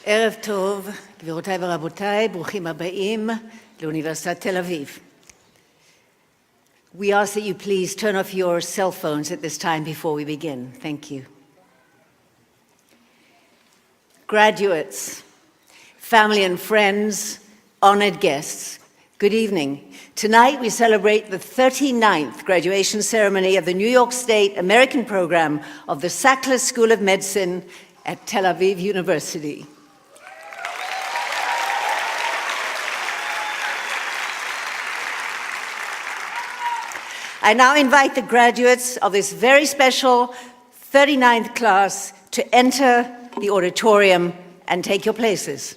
ערב טוב, גבירותיי ורבותיי, ברוכים הבאים לאוניברסיטת תל אביב. We ask that you please turn off your cell phones at this time before we begin. Thank you. Graduates, family and friends, honored guests, good evening. Tonight we celebrate the 39th graduation ceremony of the New York State American program of the Sackler School of Medicine at Tel Aviv University. I now invite the graduates of this very special 39th class to enter the auditorium and take your places.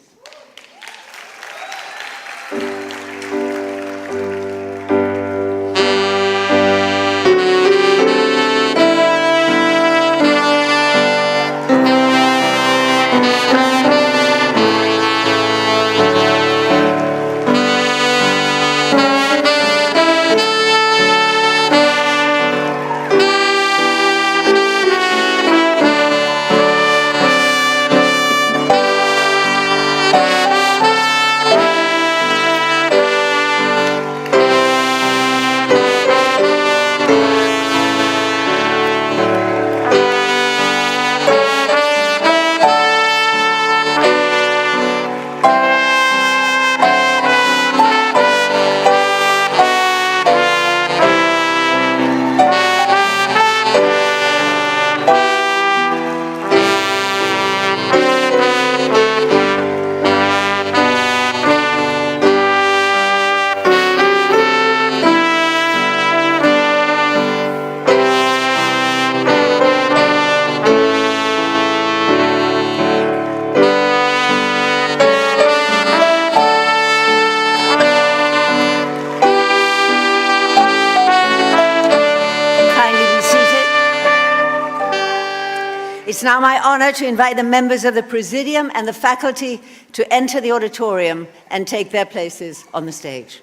It's now my honor to invite the members of the Presidium and the faculty to enter the auditorium and take their places on the stage.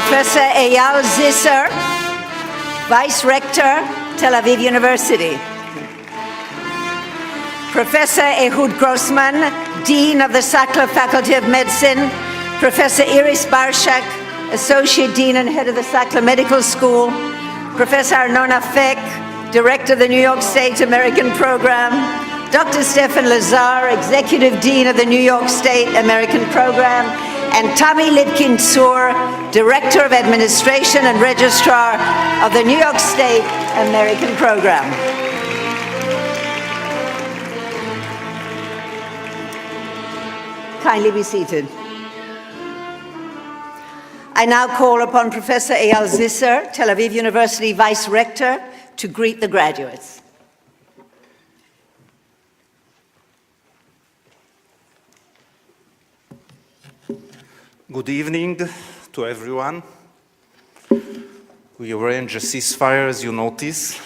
Professor Eyal Zisser, Vice Rector, Tel Aviv University. Professor Ehud Grossman, Dean of the Sackler Faculty of Medicine. Professor Iris Barshak, Associate Dean and Head of the Sackler Medical School. Professor Arnona Fek, Director of the New York State American Program. Dr. Stefan Lazar, Executive Dean of the New York State American Program. And Tami Lipkin-Tsur, Director of Administration and Registrar of the New York State American Program. Kindly be seated. I now call upon Professor Eyal Zisser, Tel Aviv University Vice Rector, to greet the graduates. Good evening to everyone. We arrange a ceasefire, as you notice,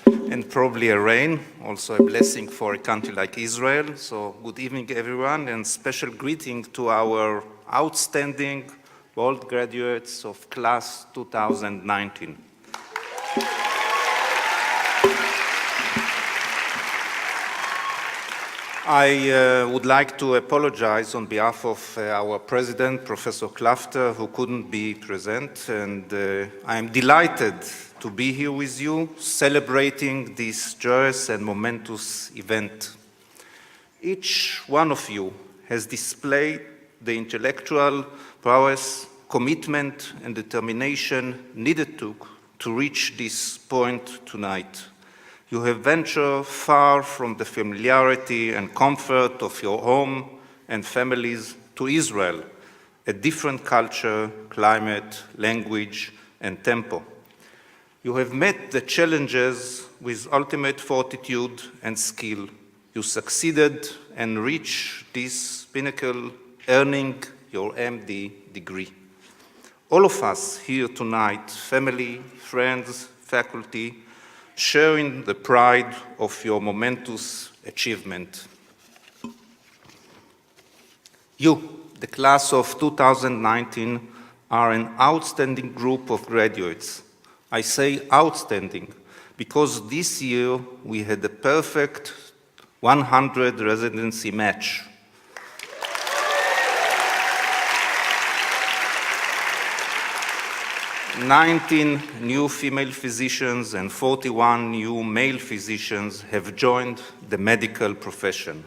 and probably a rain, also a blessing for a country like Israel. So good evening, everyone, and special greeting to our outstanding bold graduates of class 2019. I would like to apologize on behalf of our president, Professor Klafter, who couldn't be present, and I am delighted to be here with you, celebrating this joyous and momentous event. Each one of you has displayed the intellectual prowess, commitment, and determination needed to reach this point tonight. You have ventured far from the familiarity and comfort of your home and families to Israel, a different culture, climate, language, and tempo. You have met the challenges with ultimate fortitude and skill. You succeeded and reached this pinnacle, earning your MD degree. All of us here tonight, family, friends, faculty, share in the pride of your momentous achievement. You, the class of 2019, are an outstanding group of graduates. I say outstanding because this year we had a perfect 100 residency match. 19 new female physicians and 41 new male physicians have joined the medical profession.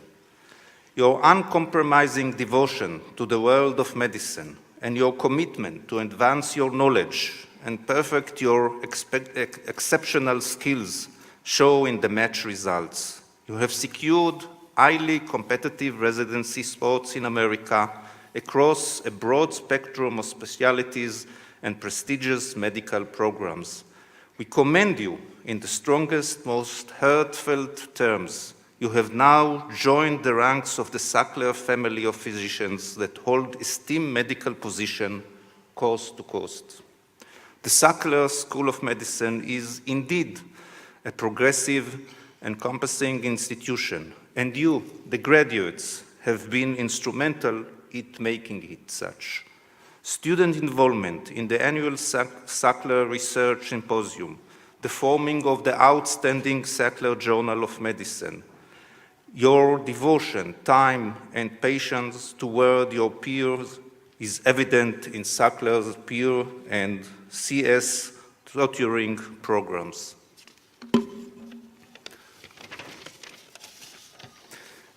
Your uncompromising devotion to the world of medicine and your commitment to advance your knowledge and perfect your exceptional skills show in the match results. You have secured highly competitive residency spots in America across a broad spectrum of specialties and prestigious medical programs. We commend you in the strongest, most heartfelt terms. You have now joined the ranks of the Sackler family of physicians that hold esteemed medical position coast to coast. The Sackler School of Medicine is indeed a progressive, encompassing institution, and you, the graduates, have been instrumental in making it such. Student involvement in the annual Sackler Research Symposium, the forming of the outstanding Sackler Journal of Medicine, your devotion, time, and patience toward your peers is evident in Sackler's peer and CS tutoring programs.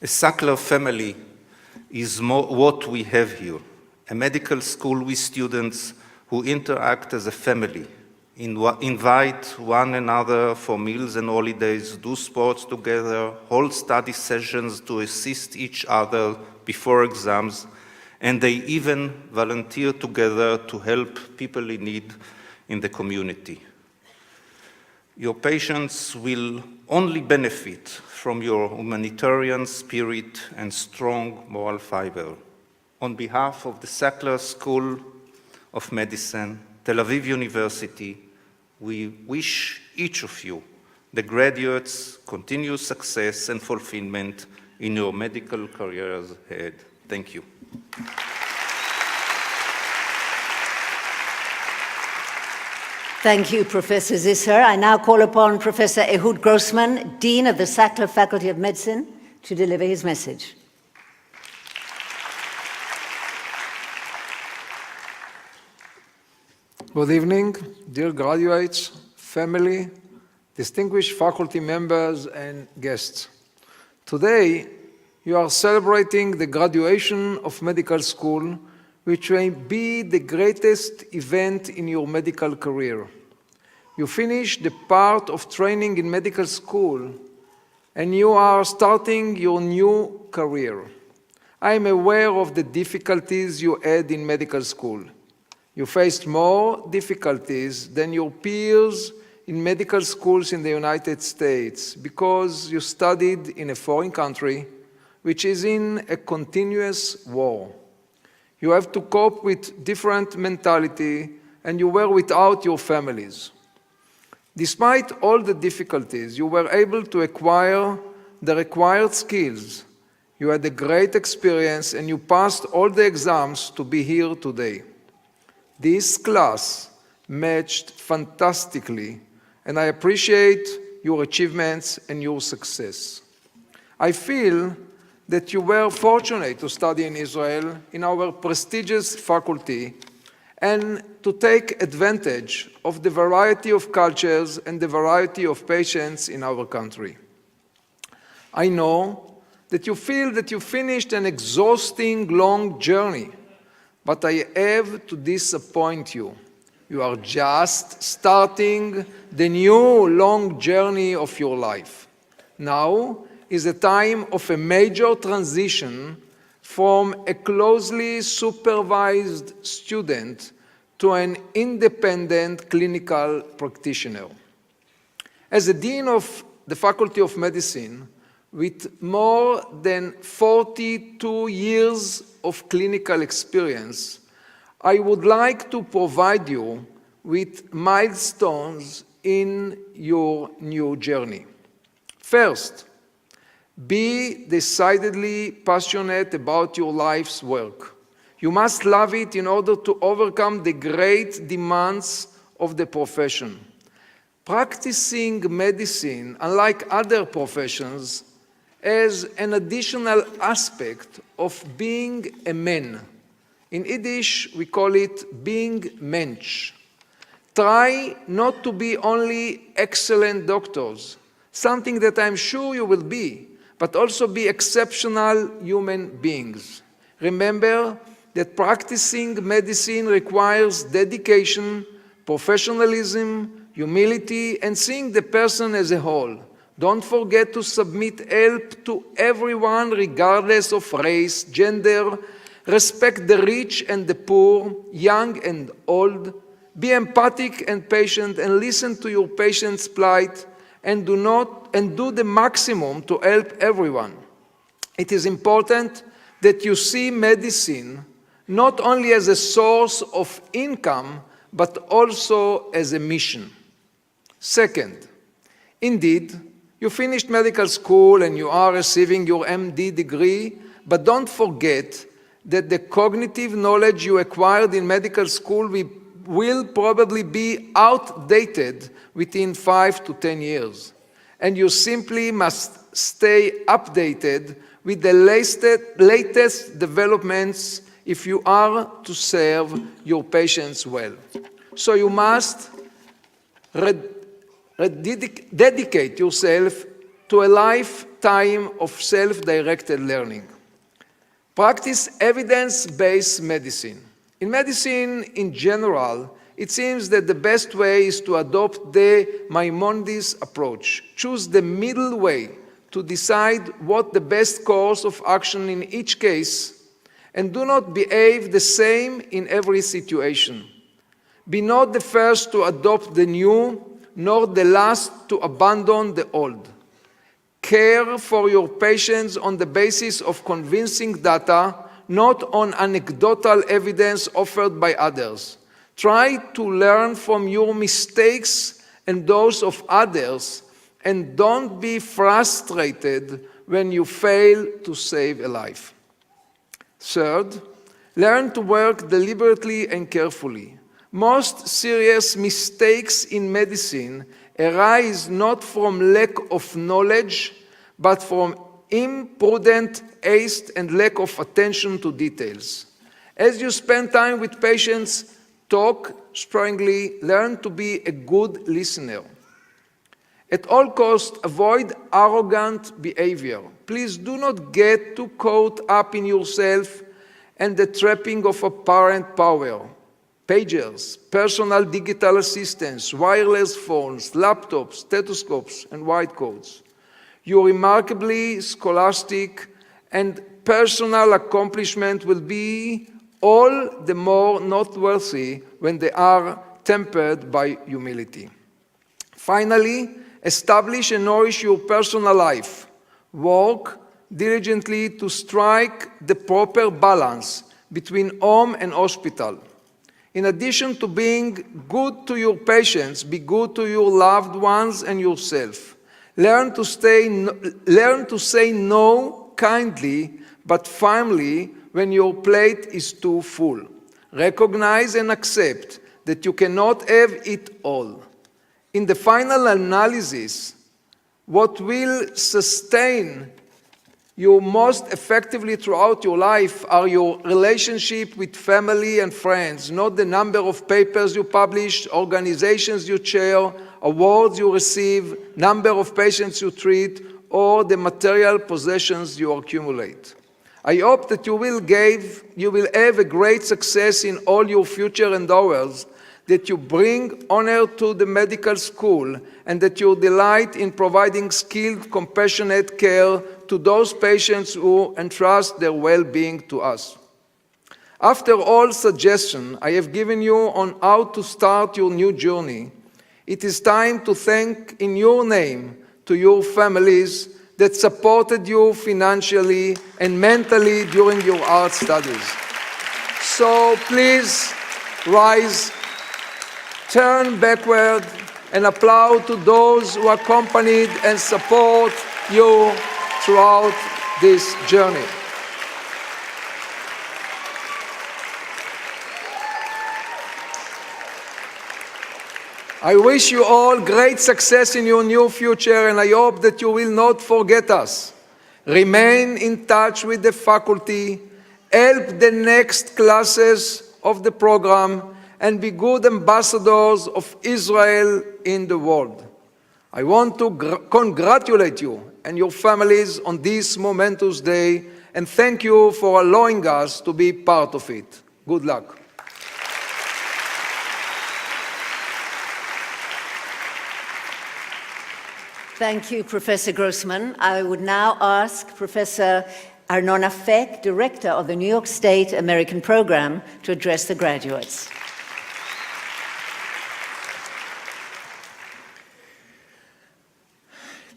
A Sackler family is what we have here. A medical school with students who interact as a family, invite one another for meals and holidays, do sports together, hold study sessions to assist each other before exams, and they even volunteer together to help people in need in the community. Your patients will only benefit from your humanitarian spirit and strong moral fiber. On behalf of the Sackler School of Medicine, Tel Aviv University, we wish each of you, the graduates, continued success and fulfillment in your medical careers ahead. Thank you. Thank you, Professor Zisser. I now call upon Professor Ehud Grossman, Dean of the Sackler Faculty of Medicine, to deliver his message. Good evening, dear graduates, family, distinguished faculty members, and guests. Today, you are celebrating the graduation of medical school, which may be the greatest event in your medical career. You finish the part of training in medical school, and you are starting your new career. I am aware of the difficulties you had in medical school. You faced more difficulties than your peers in medical schools in the United States because you studied in a foreign country which is in a continuous war. You have to cope with different mentality and you were without your families. Despite all the difficulties, you were able to acquire the required skills. You had a great experience and you passed all the exams to be here today. This class matched fantastically, and I appreciate your achievements and your success. I feel that you were fortunate to study in Israel in our prestigious faculty and to take advantage of the variety of cultures and the variety of patients in our country. I know that you feel that you finished an exhausting long journey, but I have to disappoint you. You are just starting the new long journey of your life. Now is a time of a major transition from a closely supervised student to an independent clinical practitioner. As a dean of the Faculty of Medicine, with more than 42 years of clinical experience, I would like to provide you with milestones in your new journey. First, be decidedly passionate about your life's work. You must love it in order to overcome the great demands of the profession. Practicing medicine, unlike other professions, has an additional aspect of being a man. In Yiddish, we call it being mensch. Try not to be only excellent doctors, something that I'm sure you will be, but also be exceptional human beings. Remember that practicing medicine requires dedication, professionalism, humility, and seeing the person as a whole. Don't forget to submit help to everyone regardless of race, gender, respect the rich and the poor, young and old, be empathic and patient, and listen to your patient's plight, and do the maximum to help everyone. It is important that you see medicine not only as a source of income, but also as a mission. Second, indeed, you finished medical school and you are receiving your MD degree, but don't forget that the cognitive knowledge you acquired in medical school will probably be outdated within 5 to 10 years. And you simply must stay updated with the latest developments if you are to serve your patients well. So you must dedicate yourself to a lifetime of self-directed learning. Practice evidence-based medicine. In medicine in general, it seems that the best way is to adopt the Maimonides approach. Choose the middle way to decide what the best course of action in each case, and do not behave the same in every situation. Be not the first to adopt the new, nor the last to abandon the old. Care for your patients on the basis of convincing data, not on anecdotal evidence offered by others. Try to learn from your mistakes and those of others, and don't be frustrated when you fail to save a life. Third, learn to work deliberately and carefully. Most serious mistakes in medicine arise not from lack of knowledge, but from imprudent haste and lack of attention to details. As you spend time with patients, talk sparingly, learn to be a good listener. At all costs, avoid arrogant behavior. Please do not get too caught up in yourself and the trapping of apparent power. Pagers, personal digital assistants, wireless phones, laptops, stethoscopes, and white coats. Your remarkably scholastic and personal accomplishment will be all the more noteworthy when they are tempered by humility. Finally, establish and nourish your personal life. Work diligently to strike the proper balance between home and hospital. In addition to being good to your patients, be good to your loved ones and yourself. Learn to say no kindly but firmly when your plate is too full. Recognize and accept that you cannot have it all. In the final analysis, what will sustain you most effectively throughout your life are your relationship with family and friends, not the number of papers you publish, organizations you chair, awards you receive, number of patients you treat, or the material possessions you accumulate. I hope that you will have a great success in all your future endeavors, that you bring honor to the medical school, and that you delight in providing skilled, compassionate care to those patients who entrust their well-being to us. After all suggestions I have given you on how to start your new journey, it is time to thank in your name to your families that supported you financially and mentally during your art studies. So please rise, turn backward, and applaud to those who accompanied and support you throughout this journey. I wish you all great success in your new future, and I hope that you will not forget us. Remain in touch with the faculty, help the next classes of the program, and be good ambassadors of Israel in the world. I want to congratulate you and your families on this momentous day, and thank you for allowing us to be part of it. Good luck. Thank you, Professor Grossman. I would now ask Professor Arnona Feck, Director of the New York State American Program, to address the graduates.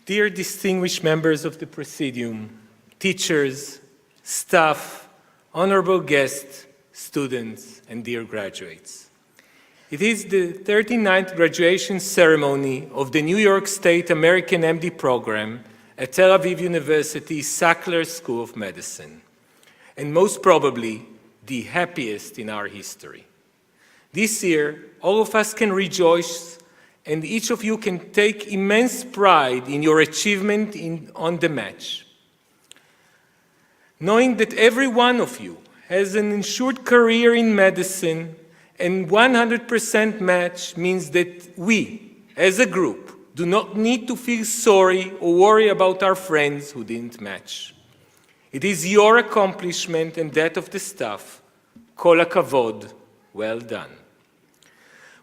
Dear distinguished members of the Presidium, teachers, staff, honorable guests, students, and dear graduates. It is the 39th graduation ceremony of the New York State American MD program at Tel Aviv University Sackler School of Medicine, and most probably the happiest in our history. This year, all of us can rejoice, and each of you can take immense pride in your achievement on the match. Knowing that every one of you has an ensured career in medicine, and 100% match means that we, as a group, do not need to feel sorry or worry about our friends who didn't match. It is your accomplishment and that of the staff. Kol hakavod, well done.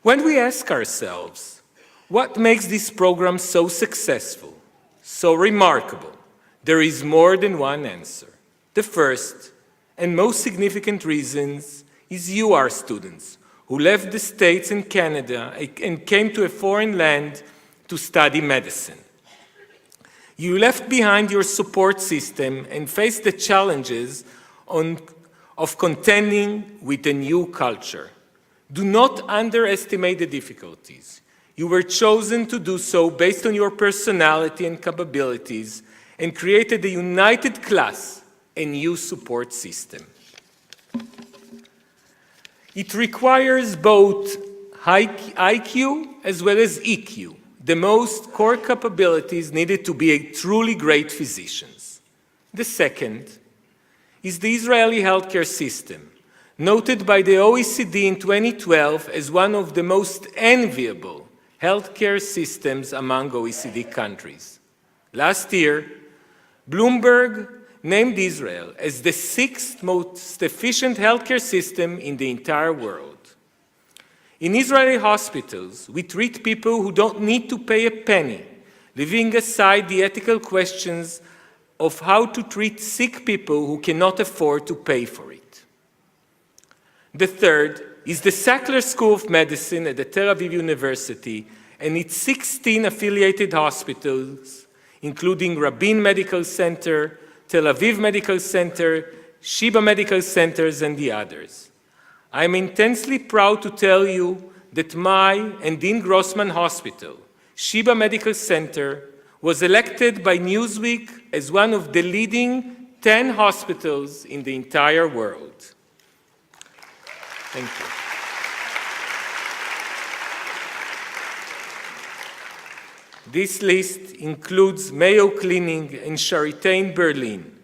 When we ask ourselves, what makes this program so successful, so remarkable, there is more than one answer. The first and most significant reasons is you, our students, who left the States and Canada and came to a foreign land to study medicine. You left behind your support system and faced the challenges of contending with a new culture. Do not underestimate the difficulties. You were chosen to do so based on your personality and capabilities, and created a united class, a new support system. It requires both high IQ as well as EQ, the most core capabilities needed to be a truly great physician. The second is the Israeli healthcare system, noted by the OECD in 2012 as one of the most enviable healthcare systems among OECD countries. Last year, Bloomberg named Israel as the 6th most efficient healthcare system in the entire world. In Israeli hospitals, we treat people who don't need to pay a penny, leaving aside the ethical questions of how to treat sick people who cannot afford to pay for it. The third is the Sackler School of Medicine at the Tel Aviv University and its 16 affiliated hospitals, including Rabin Medical Center, Tel Aviv Medical Center, Sheba Medical Centers, and the others. I am intensely proud to tell you that my and Dean Grossman Hospital, Sheba Medical Center, was elected by Newsweek as one of the leading 10 hospitals in the entire world. Thank you. This list includes Mayo Clinic and Charité in Berlin.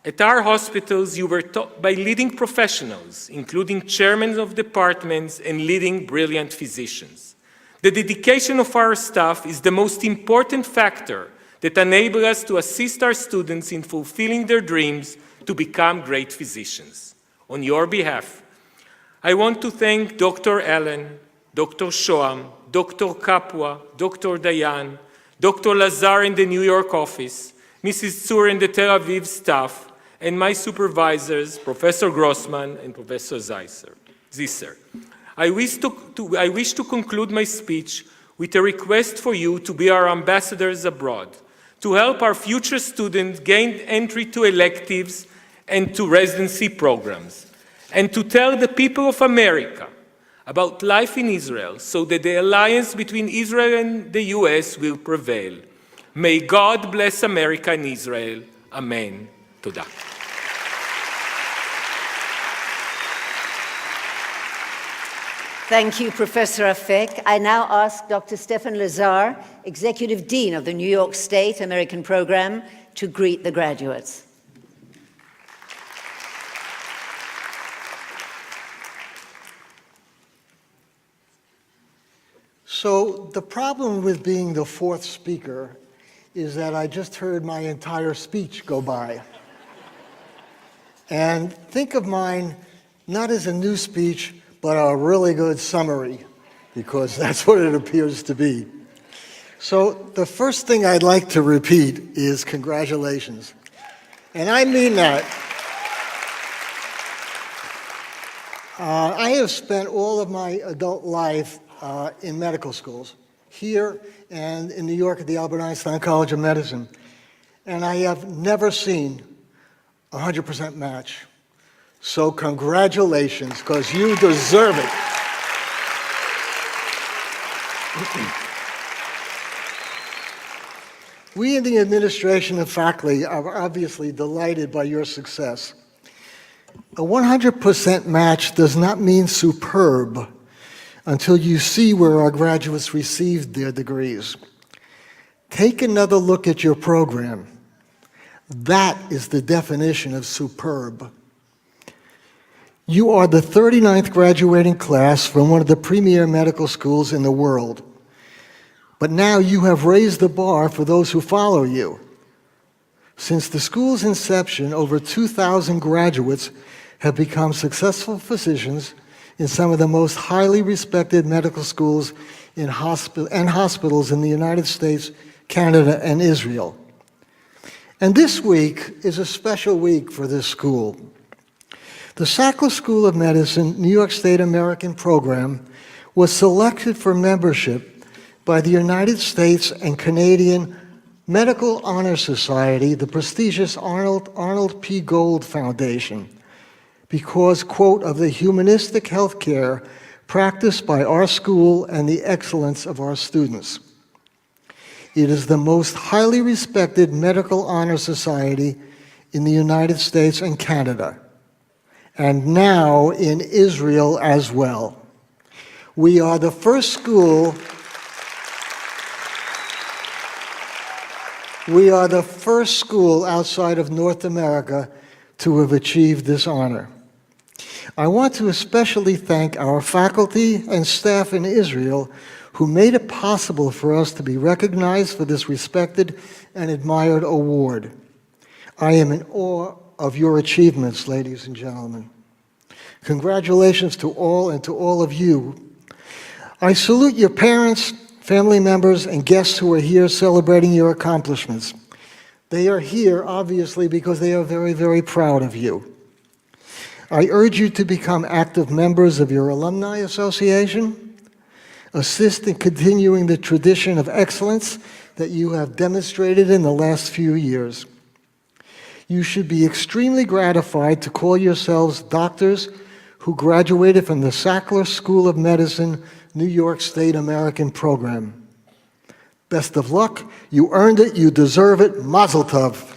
At our hospitals, you were taught by leading professionals, including chairmen of departments and leading brilliant physicians. The dedication of our staff is the most important factor that enables us to assist our students in fulfilling their dreams to become great physicians. On your behalf, I want to thank Dr. Allen, Dr. Shoam, Dr. Kapua, Dr. Dayan, Dr. Lazar in the New York office, Mrs. Tzur and the Tel Aviv staff, and my supervisors, Professor Grossman and Professor Zisser. I wish to conclude my speech with a request for you to be our ambassadors abroad, to help our future students gain entry to electives and to residency programs, and to tell the people of America about life in Israel so that the alliance between Israel and the US will prevail. May God bless America and Israel. Amen. Toda. Thank you, Professor Afek. I now ask Dr. Stefan Lazar, Executive Dean of the New York State American Program, to greet the graduates. So the problem with being the fourth speaker is that I just heard my entire speech go by. And think of mine not as a new speech, but a really good summary, because that's what it appears to be. So the first thing I'd like to repeat is congratulations. And I mean that. I have spent all of my adult life in medical schools, here and in New York at the Albert Einstein College of Medicine. And I have never seen a 100% match. So congratulations, because you deserve it. We in the administration and faculty are obviously delighted by your success. A 100% match does not mean superb until you see where our graduates received their degrees. Take another look at your program. That is the definition of superb. You are the 39th graduating class from one of the premier medical schools in the world. But now you have raised the bar for those who follow you. Since the school's inception, over 2,000 graduates have become successful physicians in some of the most highly respected medical schools and hospitals in the United States, Canada, and Israel. And this week is a special week for this school. The Sackler School of Medicine, New York State American Program, was selected for membership by the United States and Canadian Medical Honor Society, the prestigious Arnold P. Gold Foundation, because, quote, of the humanistic healthcare practiced by our school and the excellence of our students. It is the most highly respected medical honor society in the United States and Canada, and now in Israel as well. We are the first school outside of North America to have achieved this honor. I want to especially thank our faculty and staff in Israel who made it possible for us to be recognized for this respected and admired award. I am in awe of your achievements, ladies and gentlemen. Congratulations to all and to all of you. I salute your parents, family members, and guests who are here celebrating your accomplishments. They are here, obviously, because they are very, very proud of you. I urge you to become active members of your alumni association, assist in continuing the tradition of excellence that you have demonstrated in the last few years. You should be extremely gratified to call yourselves doctors who graduated from the Sackler School of Medicine, New York State American Program. Best of luck. You earned it. You deserve it. Mazel tov.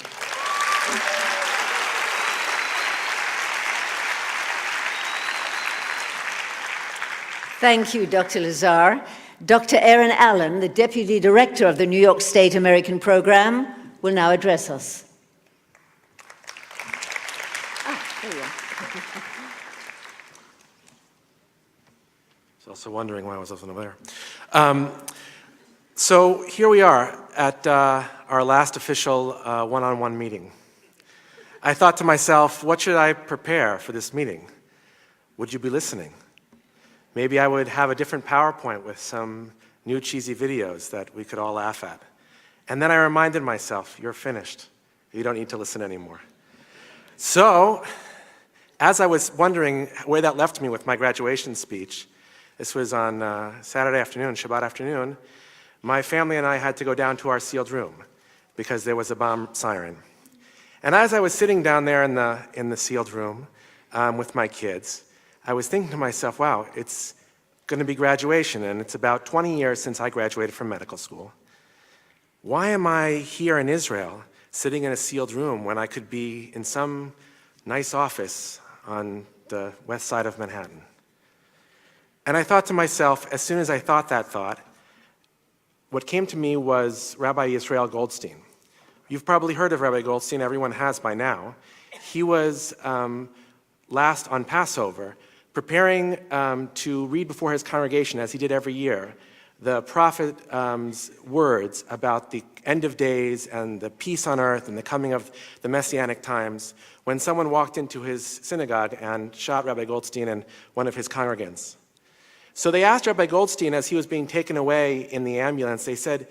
Thank you, Dr. Lazar. Dr. Aaron Allen, the Deputy Director of the New York State American Program, will now address us. There you are. I was also wondering why I was over there. So here we are at our last official one-on-one meeting. I thought to myself, what should I prepare for this meeting? Would you be listening? Maybe I would have a different PowerPoint with some new cheesy videos that we could all laugh at. And then I reminded myself, you're finished. You don't need to listen anymore. So, as I was wondering where that left me with my graduation speech, this was on Saturday afternoon, Shabbat afternoon, my family and I had to go down to our sealed room because there was a bomb siren. And as I was sitting down there in the sealed room with my kids, I was thinking to myself, wow, it's going to be graduation, and it's about 20 years since I graduated from medical school. Why am I here in Israel, sitting in a sealed room, when I could be in some nice office on the west side of Manhattan? And I thought to myself, as soon as I thought that thought, what came to me was Rabbi Yisrael Goldstein. You've probably heard of Rabbi Goldstein, everyone has by now. He was last on Passover, preparing to read before his congregation, as he did every year, the prophet's words about the end of days and the peace on earth and the coming of the messianic times, when someone walked into his synagogue and shot Rabbi Goldstein and one of his congregants. So they asked Rabbi Goldstein, as he was being taken away in the ambulance, they said,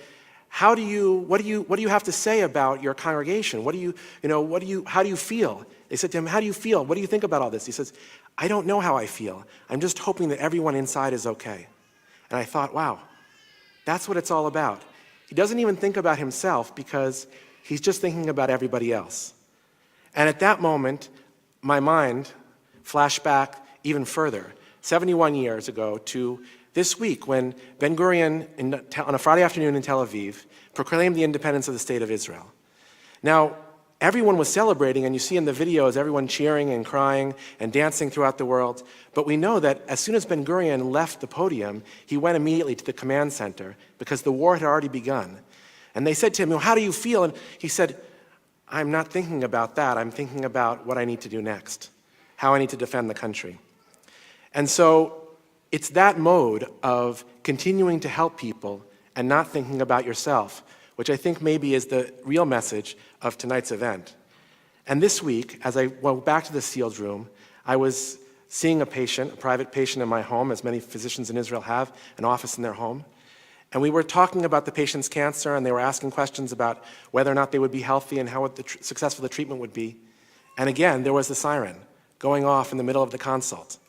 what do you have to say about your congregation? How do you feel? They said to him, how do you feel? What do you think about all this? He says, I don't know how I feel. I'm just hoping that everyone inside is okay. And I thought, wow, that's what it's all about. He doesn't even think about himself because he's just thinking about everybody else. And at that moment, my mind flashed back even further, 71 years ago, to this week when Ben-Gurion, on a Friday afternoon in Tel Aviv, proclaimed the independence of the State of Israel. Now, everyone was celebrating, and you see in the videos everyone cheering and crying and dancing throughout the world. But we know that as soon as Ben-Gurion left the podium, he went immediately to the command center because the war had already begun. And they said to him, well, how do you feel? And he said, I'm not thinking about that. I'm thinking about what I need to do next, how I need to defend the country. And so it's that mode of continuing to help people and not thinking about yourself, which I think maybe is the real message of tonight's event. And this week, as I went back to the sealed room, I was seeing a patient, a private patient in my home, as many physicians in Israel have an office in their home. And we were talking about the patient's cancer, and they were asking questions about whether or not they would be healthy and how successful the treatment would be. And again, there was the siren going off in the middle of the consult.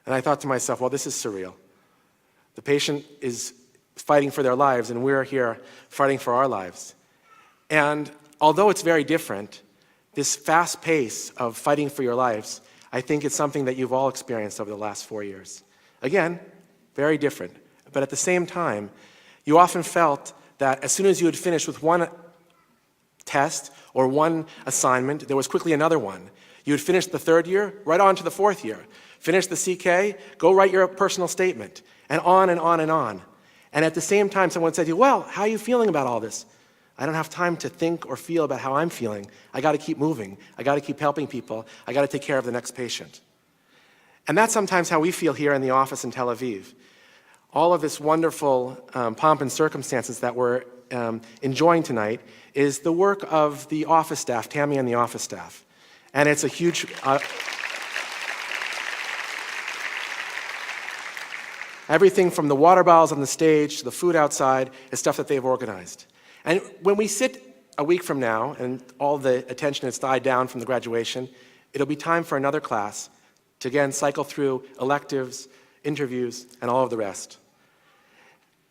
And I thought to myself, well, this is surreal. The patient is fighting for their lives, and we're here fighting for our lives. And although it's very different, this fast pace of fighting for your lives, I think it's something that you've all experienced over the last 4 years. Again, very different. But at the same time, you often felt that as soon as you had finished with one test or one assignment, there was quickly another one. You had finished the third year, right on to the fourth year. Finish the CK, go write your personal statement, and on and on and on. And at the same time, someone said to you, well, how are you feeling about all this? I don't have time to think or feel about how I'm feeling. I got to keep moving. I got to keep helping people. I got to take care of the next patient. And that's sometimes how we feel here in the office in Tel Aviv. All of this wonderful pomp and circumstances that we're enjoying tonight is the work of the office staff, Tammy and the office staff. And it's a huge... Everything from the water bottles on the stage to the food outside is stuff that they've organized. And when we sit a week from now and all the attention has died down from the graduation, it'll be time for another class to again cycle through electives, interviews, and all of the rest.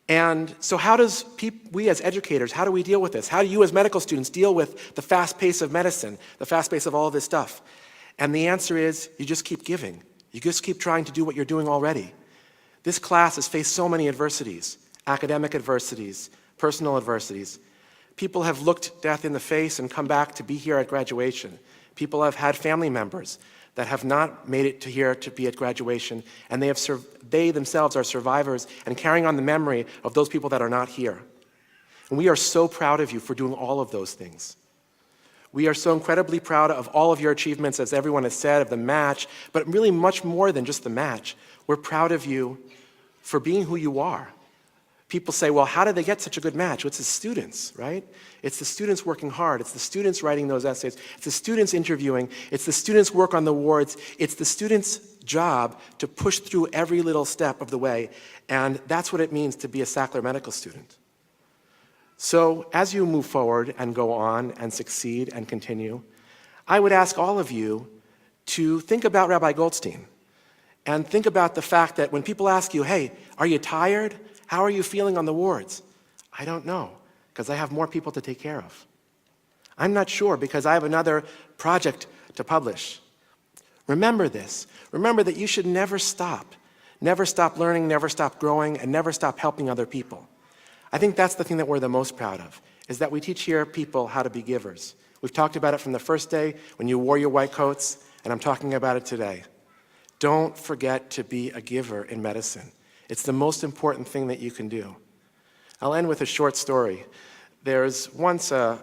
And so how does we as educators, how do we deal with this? How do you as medical students deal with the fast pace of medicine, the fast pace of all of this stuff? And the answer is you just keep giving. You just keep trying to do what you're doing already. This class has faced so many adversities, academic adversities, personal adversities. People have looked death in the face and come back to be here at graduation. People have had family members that have not made it to here to be at graduation, and they themselves are survivors and carrying on the memory of those people that are not here. And we are so proud of you for doing all of those things. We are so incredibly proud of all of your achievements, as everyone has said, of the match, but really much more than just the match. We're proud of you for being who you are. People say, well, how did they get such a good match? Well, it's the students, right? It's the students working hard. It's the students writing those essays. It's the students interviewing. It's the students' work on the wards. It's the students' job to push through every little step of the way. And that's what it means to be a Sackler medical student. So as you move forward and go on and succeed and continue, I would ask all of you to think about Rabbi Goldstein and think about the fact that when people ask you, hey, are you tired? How are you feeling on the wards? I don't know. because I have more people to take care of. I'm not sure because I have another project to publish. Remember this. Remember that you should never stop. Never stop learning, never stop growing, and never stop helping other people. I think that's the thing that we're the most proud of, is that we teach here people how to be givers. We've talked about it from the first day when you wore your white coats, and I'm talking about it today. Don't forget to be a giver in medicine. It's the most important thing that you can do. I'll end with a short story. There's once a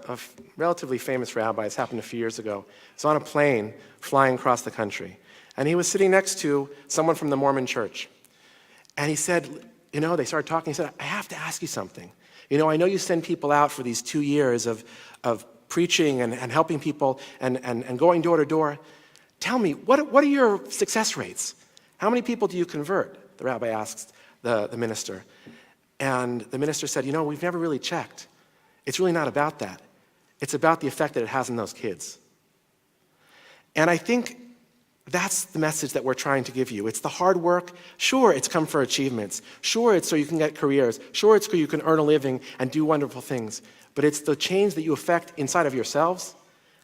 relatively famous rabbi, it's happened a few years ago. He was on a plane flying across the country, and he was sitting next to someone from the Mormon church. And he said, they started talking, he said, I have to ask you something. I know you send people out for these 2 years of preaching and helping people and going door to door. Tell me, what are your success rates? How many people do you convert? The rabbi asked the minister. And the minister said, we've never really checked. It's really not about that. It's about the effect that it has on those kids. And I think that's the message that we're trying to give you. It's the hard work. Sure, it's come for achievements. Sure, it's so you can get careers. Sure, it's so you can earn a living and do wonderful things. But it's the change that you affect inside of yourselves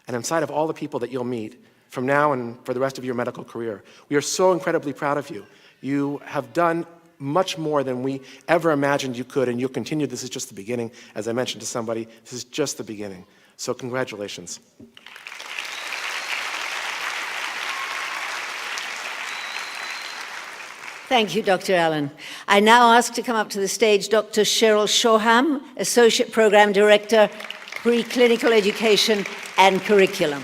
and inside of all the people that you'll meet from now and for the rest of your medical career. We are so incredibly proud of you. You have done much more than we ever imagined you could, and you'll continue. This is just the beginning. As I mentioned to somebody, this is just the beginning. So congratulations. Thank you, Dr. Allen. I now ask to come up to the stage Dr. Cheryl Shoham, Associate Program Director, Preclinical Education and Curriculum.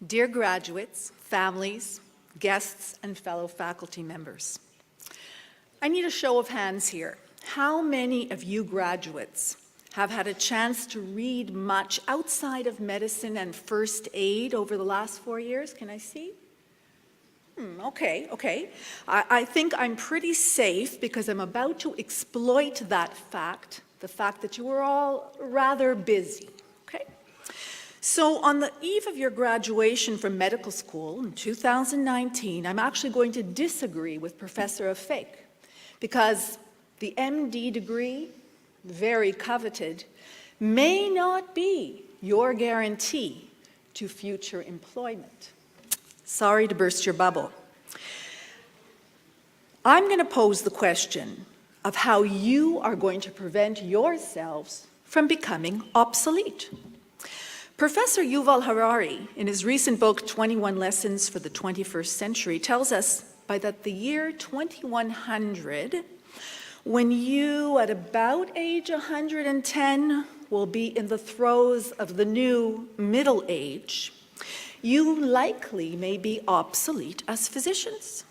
Dear graduates, families, guests, and fellow faculty members, I need a show of hands here. How many of you graduates have had a chance to read much outside of medicine and first aid over the last 4 years? Can I see? Okay. I think I'm pretty safe because I'm about to exploit that fact, the fact that you were all rather busy, okay? So on the eve of your graduation from medical school in 2019, I'm actually going to disagree with Professor Afek because the MD degree, very coveted, may not be your guarantee to future employment. Sorry to burst your bubble. I'm going to pose the question of how you are going to prevent yourselves from becoming obsolete. Professor Yuval Harari, in his recent book, 21 Lessons for the 21st Century, tells us by that the year 2100, when you, at about age 110, will be in the throes of the new middle age, you likely may be obsolete as physicians.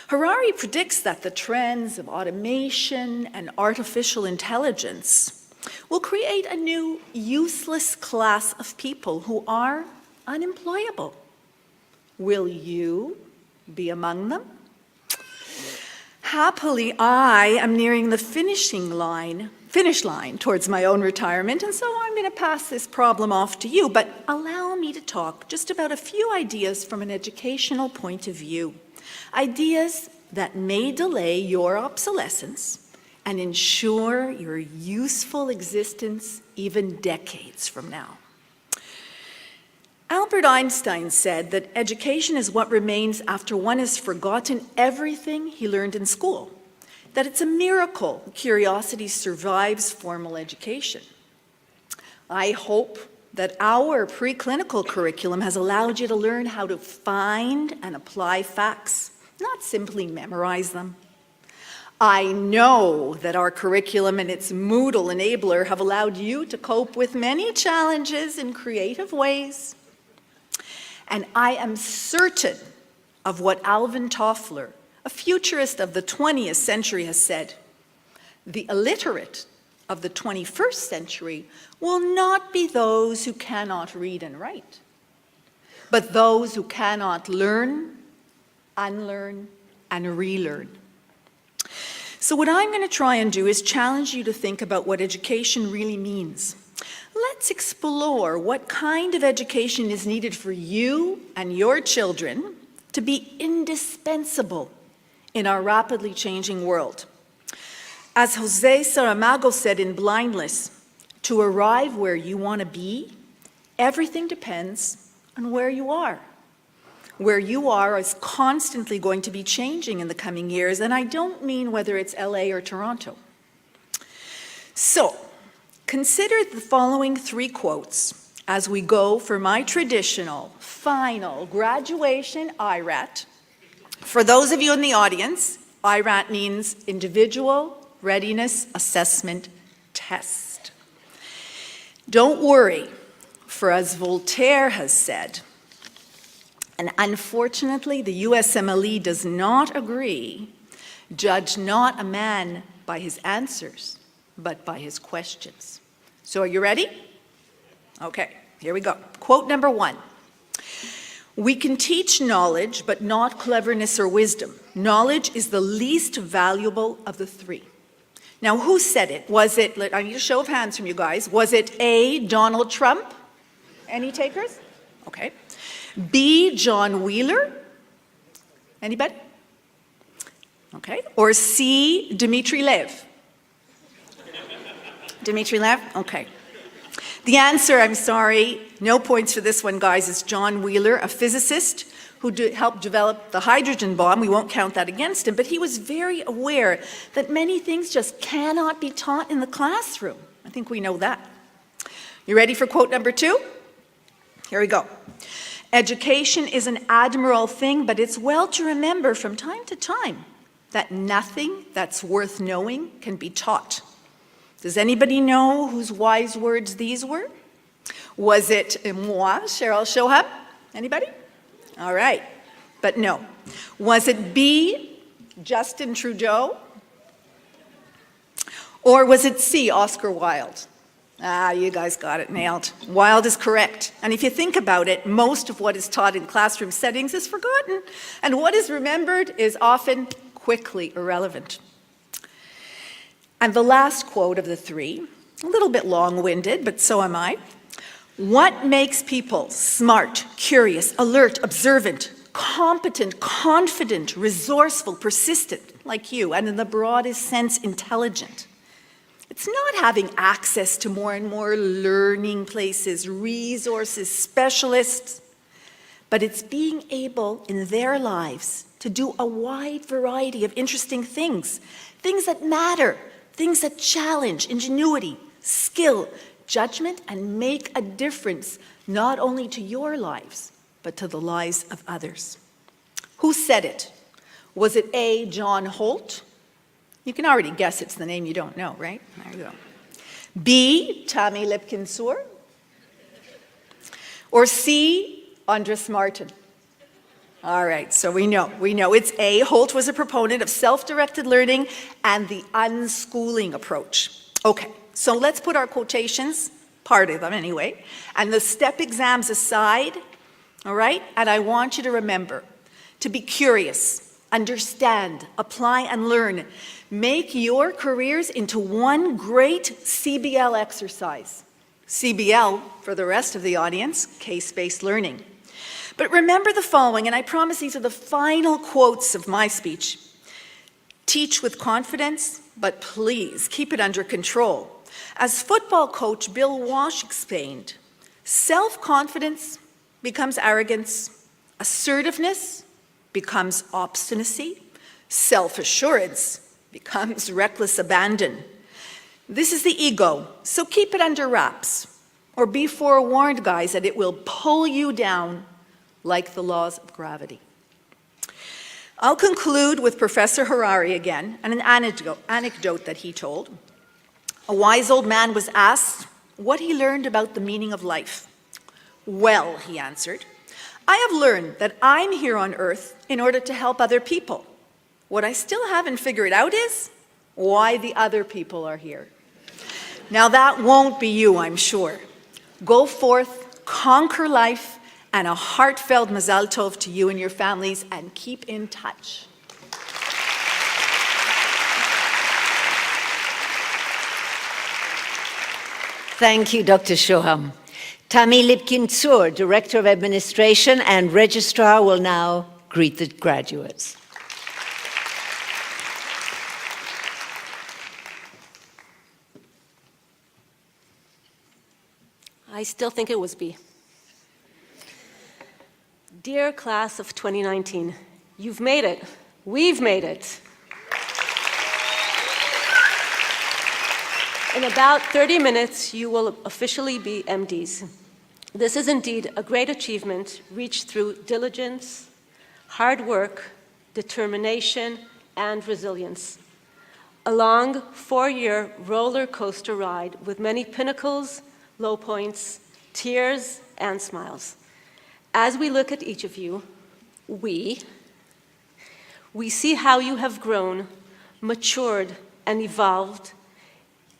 Harari predicts that the trends of automation and artificial intelligence will create a new useless class of people who are unemployable. Will you be among them? Happily, I am nearing the finish line towards my own retirement, and so I'm going to pass this problem off to you, but allow me to talk just about a few ideas from an educational point of view. Ideas that may delay your obsolescence and ensure your useful existence even decades from now. Albert Einstein said that education is what remains after one has forgotten everything he learned in school, that it's a miracle curiosity survives formal education. I hope that our preclinical curriculum has allowed you to learn how to find and apply facts, not simply memorize them. I know that our curriculum and its Moodle enabler have allowed you to cope with many challenges in creative ways. And I am certain of what Alvin Toffler, a futurist of the 20th century, has said. The illiterate of the 21st century will not be those who cannot read and write, but those who cannot learn, unlearn, and relearn. So what I'm going to try and do is challenge you to think about what education really means. Let's explore what kind of education is needed for you and your children to to be indispensable in our rapidly changing world. As Jose Saramago said in Blindness, to arrive where you want to be, everything depends on where you are. Where you are is constantly going to be changing in the coming years, and I don't mean whether it's LA or Toronto. So, consider the following 3 quotes as we go for my traditional, final graduation IRAT. For those of you in the audience, IRAT means Individual Readiness Assessment Test. Don't worry, for as Voltaire has said, and unfortunately the USMLE does not agree, judge not a man by his answers, but by his questions. So are you ready? Okay, here we go. Quote number 1. We can teach knowledge, but not cleverness or wisdom. Knowledge is the least valuable of the 3. Now, who said it? Was it, I need a show of hands from you guys. Was it A, Donald Trump? Any takers? Okay. B, John Wheeler? Anybody? Okay. Or C, Dmitry Lev? Dmitry Lev? Okay. The answer, I'm sorry, no points for this one, guys, is John Wheeler, a physicist who helped develop the hydrogen bomb. We won't count that against him, but he was very aware that many things just cannot be taught in the classroom. I think we know that. You ready for quote number 2? Here we go. Education is an admirable thing, but it's well to remember from time to time that nothing that's worth knowing can be taught. Does anybody know whose wise words these were? Was it moi, Cheryl Shoham? Anybody? All right, but no. Was it B, Justin Trudeau? Or was it C, Oscar Wilde? Ah, you guys got it nailed. Wilde is correct. And if you think about it, most of what is taught in classroom settings is forgotten, and what is remembered is often quickly irrelevant. And the last quote of the 3, a little bit long-winded, but so am I. What makes people smart, curious, alert, observant, competent, confident, resourceful, persistent, like you, and in the broadest sense, intelligent? It's not having access to more and more learning places, resources, specialists, but it's being able in their lives to do a wide variety of interesting things, things that matter, things that challenge ingenuity, skill, judgment, and make a difference not only to your lives, but to the lives of others. Who said it? Was it A, John Holt? You can already guess it's the name you don't know, right? There you go. B, Tammy Lipkin-Sur? Or C, Andres Martin? All right, so we know it's A. Holt was a proponent of self-directed learning and the unschooling approach. Okay, so let's put our quotations, part of them anyway, and the step exams aside, all right? And I want you to remember to be curious, understand, apply, and learn. Make your careers into one great CBL exercise. CBL, for the rest of the audience, case-based learning. But remember the following, and I promise these are the final quotes of my speech. Teach with confidence, but please keep it under control. As football coach Bill Walsh explained, self-confidence becomes arrogance, assertiveness becomes obstinacy, self-assurance becomes reckless abandon. This is the ego, so keep it under wraps, or be forewarned, guys, that it will pull you down like the laws of gravity. I'll conclude with Professor Harari again, and an anecdote that he told. A wise old man was asked what he learned about the meaning of life. Well, he answered, I have learned that I'm here on earth in order to help other people. What I still haven't figured out is why the other people are here. Now that won't be you, I'm sure. Go forth, conquer life, and a heartfelt Mazal Tov to you and your families, and keep in touch. Thank you, Dr. Shoham. Tammy Lipkin-Zur, Director of Administration and Registrar, will now greet the graduates. I still think it was B. Dear class of 2019, you've made it. We've made it. In about 30 minutes, you will officially be MDs. This is indeed a great achievement reached through diligence, hard work, determination, and resilience. A long 4-year roller coaster ride with many pinnacles, low points, tears, and smiles. As we look at each of you, we see how you have grown, matured, and evolved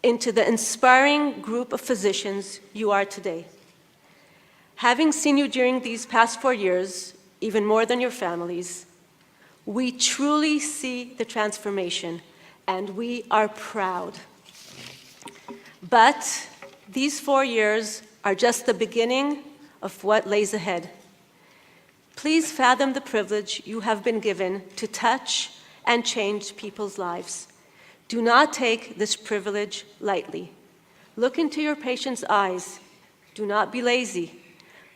into the inspiring group of physicians you are today. Having seen you during these past 4 years, even more than your families, we truly see the transformation, and we are proud. But these 4 years are just the beginning of what lays ahead. Please fathom the privilege you have been given to touch and change people's lives. Do not take this privilege lightly. Look into your patients' eyes. Do not be lazy.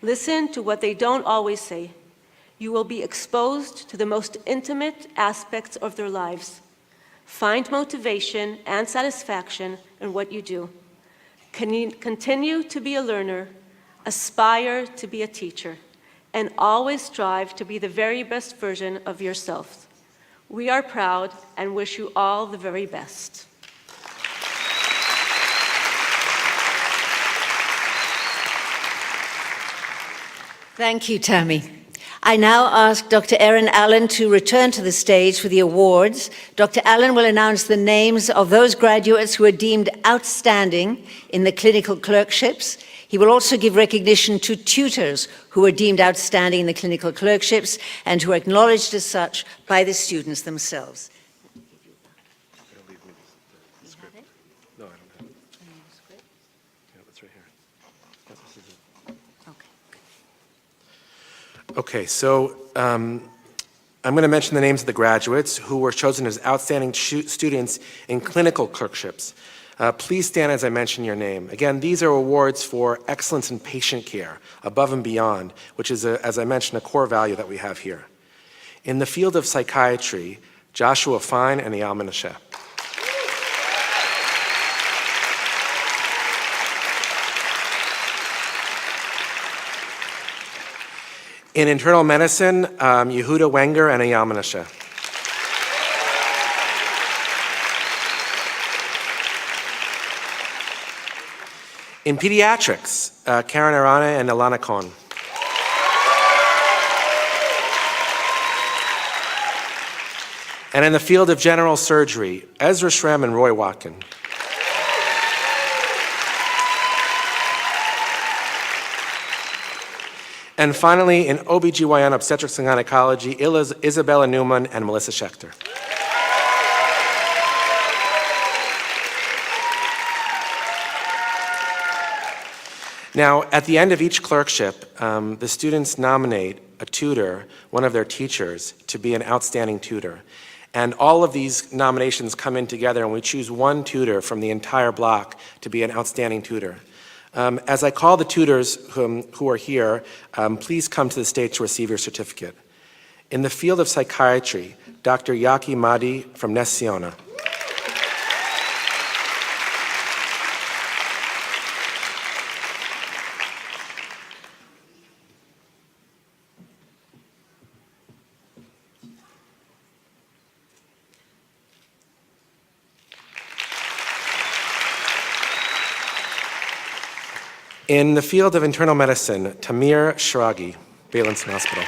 Listen to what they don't always say. You will be exposed to the most intimate aspects of their lives. Find motivation and satisfaction in what you do. Continue to be a learner, aspire to be a teacher, and always strive to be the very best version of yourself. We are proud and wish you all the very best. Thank you, Tammy. I now ask Dr. Erin Allen to return to the stage for the awards. Dr. Allen will announce the names of those graduates who are deemed outstanding in the clinical clerkships. He will also give recognition to tutors who are deemed outstanding in the clinical clerkships and who are acknowledged as such by the students themselves. No, I don't have it. Yeah, that's right here. Okay, so I'm going to mention the names of the graduates who were chosen as outstanding students in clinical clerkships. Please stand as I mention your name. Again, these are awards for excellence in patient care, above and beyond, which is, as I mentioned, a core value that we have here. In the field of psychiatry, Joshua Fine and Eyal Menashe. In internal medicine, Yehuda Wenger and Eyal Menashe. In pediatrics, Karen Arana and Ilana Kohn. And in the field of general surgery, Ezra Shrem and Roy Watkin. And finally, in OBGYN obstetrics and gynecology, Isabella Newman and Melissa Schechter. Now, at the end of each clerkship, the students nominate a tutor, one of their teachers, to be an outstanding tutor. And all of these nominations come in together, and we choose one tutor from the entire block to be an outstanding tutor. As I call the tutors who are here, please come to the stage to receive your certificate. In the field of psychiatry, Dr. Yaki Mahdi from Nes Ziona. In the field of internal medicine, Tamir Shragi, Beilinson Hospital.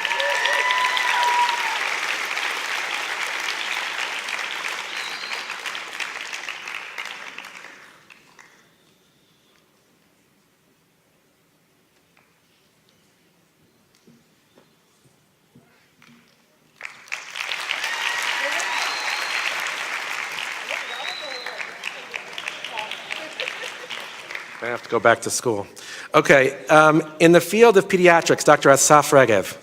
I have to go back to school. Okay, in the field of pediatrics, Dr. Asaf Regev.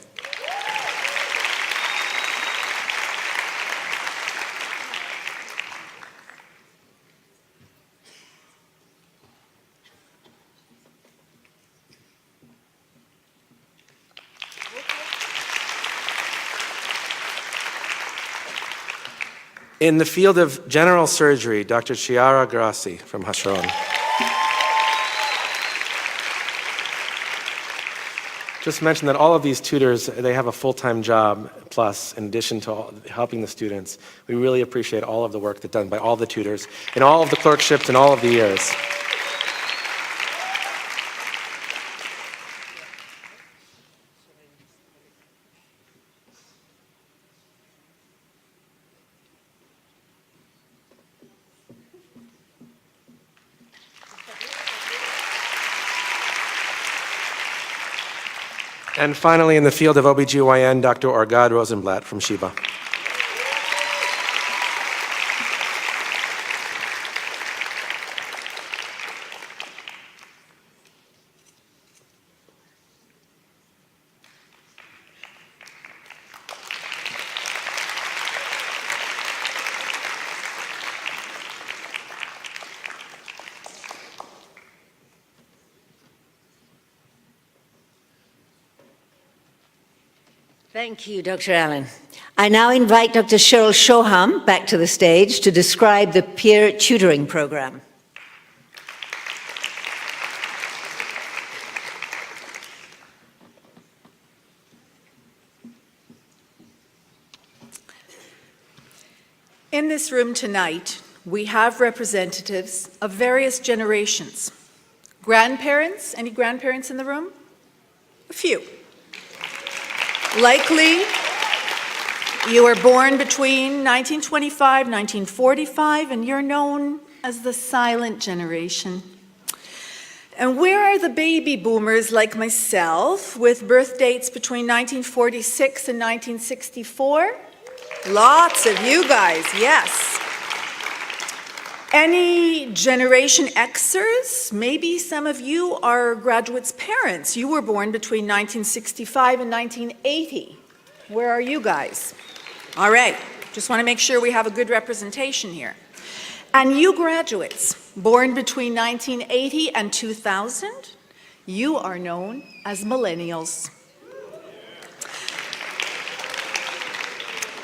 In the field of general surgery, Dr. Chiara Grassi from Hasharon. Just mention that all of these tutors, they have a full-time job plus in addition to helping the students. We really appreciate all of the work that's done by all the tutors in all of the clerkships in all of the years. And finally, in the field of OBGYN, Dr. Orgad Rosenblatt from Sheba. Thank you, Dr. Allen. I now invite Dr. Cheryl Shoham back to the stage to describe the peer tutoring program. In this room tonight, we have representatives of various generations. Grandparents, any grandparents in the room? A few. Likely, you were born between 1925, 1945, and you're known as the silent generation. And where are the baby boomers like myself with birth dates between 1946 and 1964? Lots of you guys, yes. Any Generation Xers? Maybe some of you are graduates' parents. You were born between 1965 and 1980. Where are you guys? All right, just want to make sure we have a good representation here. And you graduates, born between 1980 and 2000, you are known as millennials.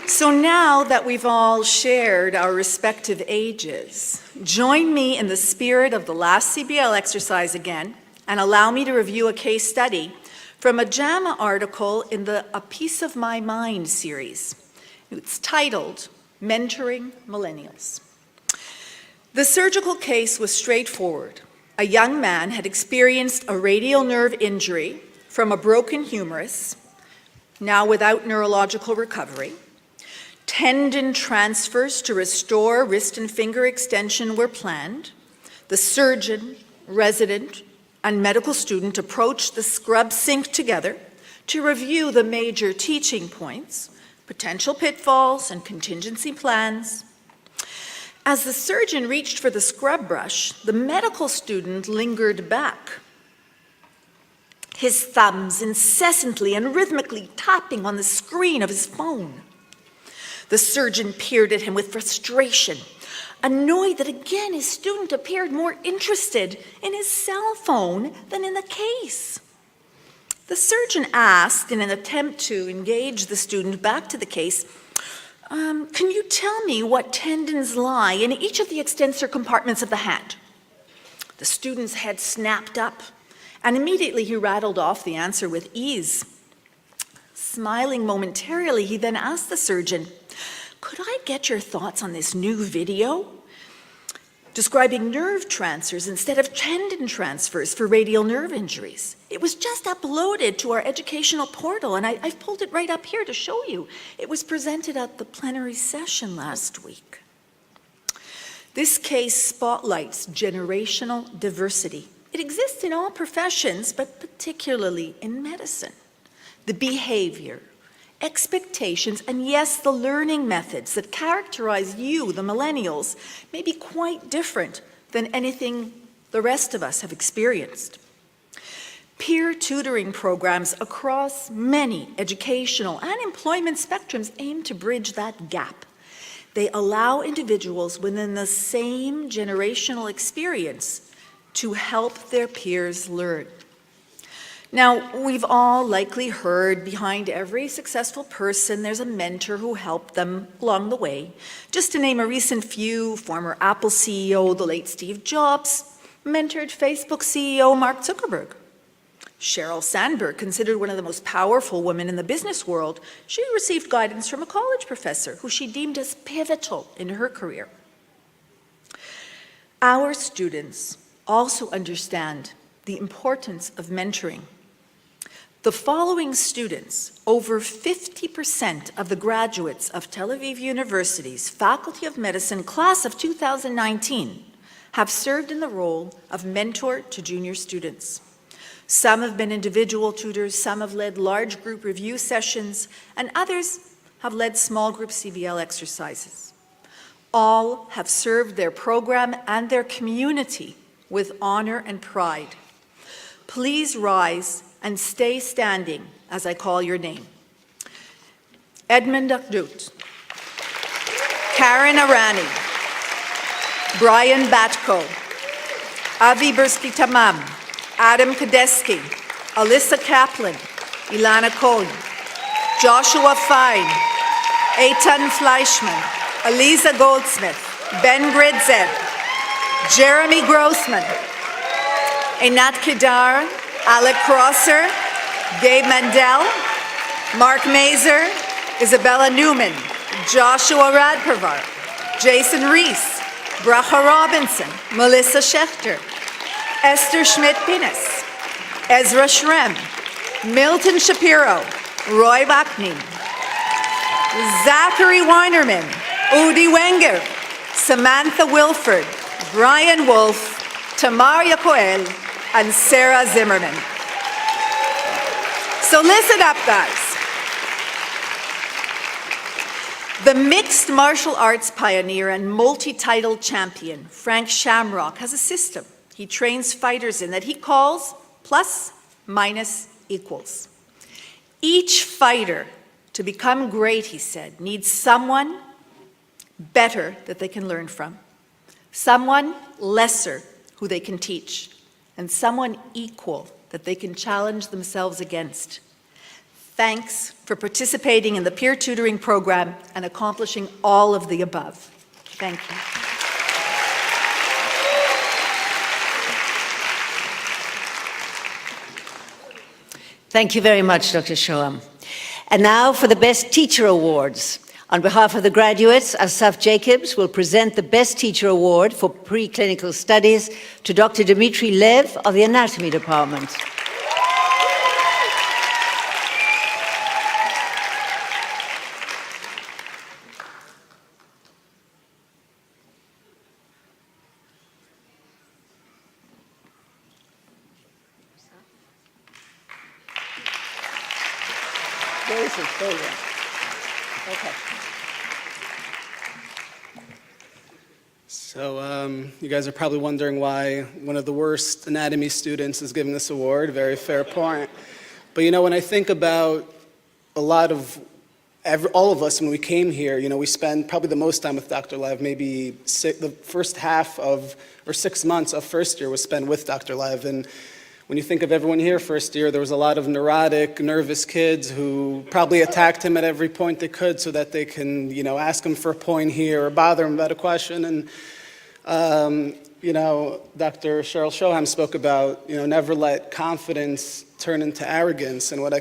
So now that we've all shared our respective ages, join me in the spirit of the last CBL exercise again and allow me to review a case study from a JAMA article in the A Piece of My Mind series. It's titled, Mentoring Millennials. The surgical case was straightforward. A young man had experienced a radial nerve injury from a broken humerus, now without neurological recovery. Tendon transfers to restore wrist and finger extension were planned. The surgeon, resident, and medical student approached the scrub sink together to review the major teaching points, potential pitfalls, and contingency plans. As the surgeon reached for the scrub brush, the medical student lingered back, his thumbs incessantly and rhythmically tapping on the screen of his phone. The surgeon peered at him with frustration, annoyed that again his student appeared more interested in his cell phone than in the case. The surgeon asked, in an attempt to engage the student back to the case, can you tell me what tendons lie in each of the extensor compartments of the hand? The student's head snapped up, and immediately he rattled off the answer with ease. Smiling momentarily, he then asked the surgeon, could I get your thoughts on this new video describing nerve transfers instead of tendon transfers for radial nerve injuries? It was just uploaded to our educational portal, and I've pulled it right up here to show you. It was presented at the plenary session last week. This case spotlights generational diversity. It exists in all professions, but particularly in medicine. The behavior, expectations, and yes, the learning methods that characterize you, the millennials, may be quite different than anything the rest of us have experienced. Peer tutoring programs across many educational and employment spectrums aim to bridge that gap. They allow individuals within the same generational experience to help their peers learn. Now, we've all likely heard behind every successful person there's a mentor who helped them along the way. Just to name a recent few, former Apple CEO, the late Steve Jobs, mentored Facebook CEO Mark Zuckerberg. Sheryl Sandberg, considered one of the most powerful women in the business world, she received guidance from a college professor who she deemed as pivotal in her career. Our students also understand the importance of mentoring. The following students, over 50% of the graduates of Tel Aviv University's Faculty of Medicine class of 2019, have served in the role of mentor to junior students. Some have been individual tutors, some have led large group review sessions, and others have led small group CBL exercises. All have served their program and their community with honor and pride. Please rise and stay standing as I call your name. Edmund Akdut, Karen Arani, Brian Batko, Avi Bursky Tamam, Adam Kadeski, Alyssa Kaplan, Ilana Cohen, Joshua Fine, Eitan Fleischman, Eliza Goldsmith, Ben Gridzeb, Jeremy Grossman, Einat Kedar, Alec Crosser, Gabe Mandel, Mark Mazer, Isabella Newman, Joshua Radpravar, Jason Reese, Bracha Robinson, Melissa Schechter, Esther Schmidt-Pinas, Ezra Shrem, Milton Shapiro, Roy Baknin, Zachary Weinerman, Udi Wenger, Samantha Wilford, Brian Wolf, Tamar Koel, and Sarah Zimmerman. So listen up, guys. The mixed martial arts pioneer and multi-title champion, Frank Shamrock, has a system he trains fighters in that he calls plus, minus, equals. Each fighter, to become great, he said, needs someone better that they can learn from, someone lesser who they can teach, and someone equal that they can challenge themselves against. Thanks for participating in the peer tutoring program and accomplishing all of the above. Thank you. Thank you very much, Dr. Shoham. And now for the Best Teacher Awards. On behalf of the graduates, Asaf Jacobs will present the Best Teacher Award for Preclinical Studies to Dr. Dmitry Lev of the Anatomy Department. There is it, there you go. Okay. So you guys are probably wondering why one of the worst anatomy students is giving this award. Very fair point. But you know, when I think about a lot of all of us when we came here, you know, we spend probably the most time with Dr. Lev. Maybe the first half of, or 6 months of first year was spent with Dr. Lev. And when you think of everyone here first year, there was a lot of neurotic, nervous kids who probably attacked him at every point they could so that they can, you know, ask him for a point here or bother him about a question. And, you know, Dr. Cheryl Shoham spoke about, you know, never let confidence turn into arrogance. And what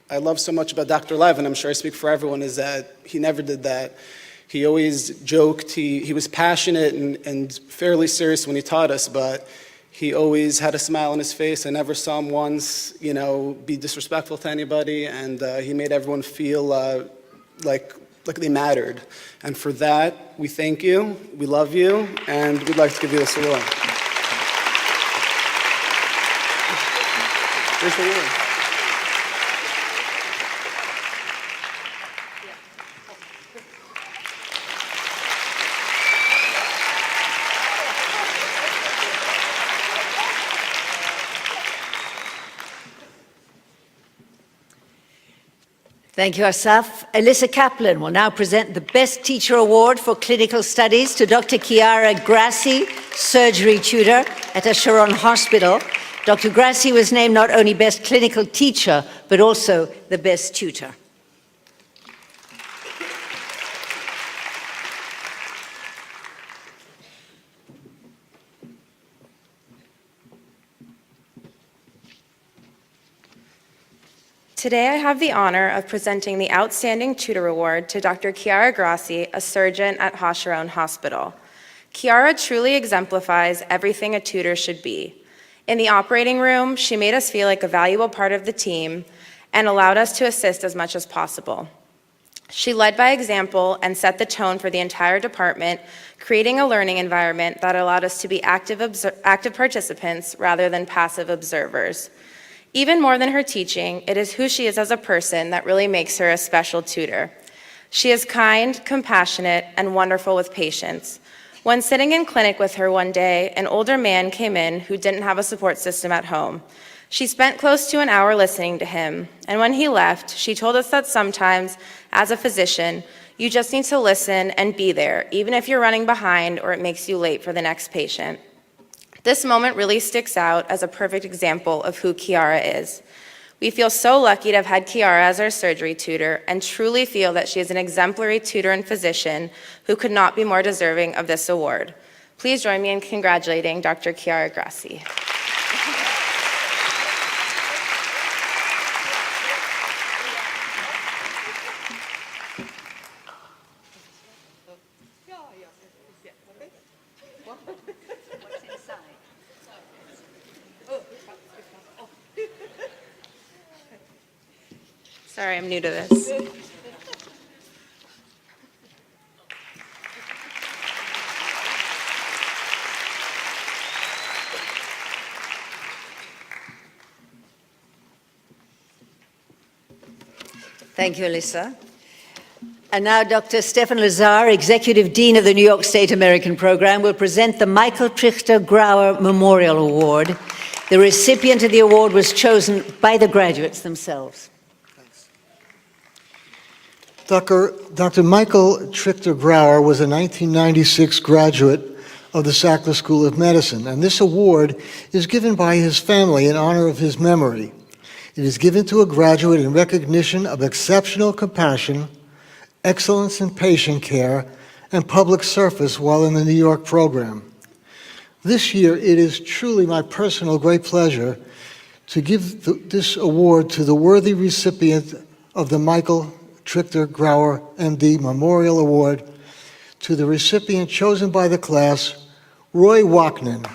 I love so much about Dr. Lev, and I'm sure I speak for everyone, is that he never did that. He always joked. He was passionate and fairly serious when he taught us, but he always had a smile on his face. I never saw him once, you know, be disrespectful to anybody, and he made everyone feel like they mattered. And for that, we thank you, we love you, and we'd like to give you this award. Here's the award. Thank you, Asaf. Alyssa Kaplan will now present the Best Teacher Award for Clinical Studies to Dr. Chiara Grassi, surgery tutor at Asheron Hospital, Dr. Grassi was named not only best clinical teacher, but also the best tutor. Today I have the honor of presenting the Outstanding Tutor Award to Dr. Chiara Grassi, a surgeon at Hasharon Hospital. Chiara truly exemplifies everything a tutor should be. In the operating room, she made us feel like a valuable part of the team and allowed us to assist as much as possible. She led by example and set the tone for the entire department, creating a learning environment that allowed us to be active participants rather than passive observers. Even more than her teaching, it is who she is as a person that really makes her a special tutor. She is kind, compassionate, and wonderful with patients. When sitting in clinic with her one day, an older man came in who didn't have a support system at home. She spent close to an hour listening to him, and when he left, she told us that sometimes, as a physician, you just need to listen and be there, even if you're running behind or it makes you late for the next patient. This moment really sticks out as a perfect example of who Chiara is. We feel so lucky to have had Chiara as our surgery tutor and truly feel that she is an exemplary tutor and physician who could not be more deserving of this award. Please join me in congratulating Dr. Chiara Grassi. Sorry, I'm new to this. Thank you, Alyssa. And now Dr. Stefan Lazar, Executive Dean of the New York State American Program, will present the Michael Trichter-Grauer Memorial Award. The recipient of the award was chosen by the graduates themselves. Dr. Michael Trichter-Grauer was a 1996 graduate of the Sackler School of Medicine, and this award is given by his family in honor of his memory. It is given to a graduate in recognition of exceptional compassion, excellence in patient care, and public service while in the New York program. This year, it is truly my personal great pleasure to give this award to the worthy recipient of the Michael Trichter-Grauer, MD Memorial Award, to the recipient chosen by the class, Roy Wachman.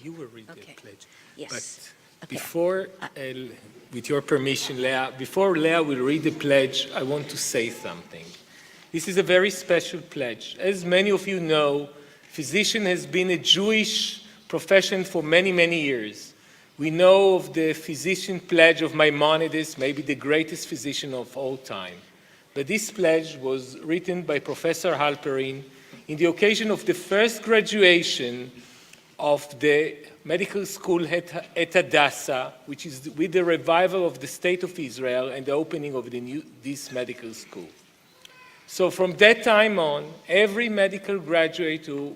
You will read the pledge. Yes. But before, with your permission, Leah, before Leah will read the pledge, I want to say something. This is a very special pledge. As many of you know, physician has been a Jewish profession for many, many years. We know of the physician pledge of Maimonides, maybe the greatest physician of all time. But this pledge was written by Professor Halperin in the occasion of the first graduation of the medical school at Hadassah, which is with the revival of the State of Israel and the opening of this medical school. So from that time on, every medical graduate who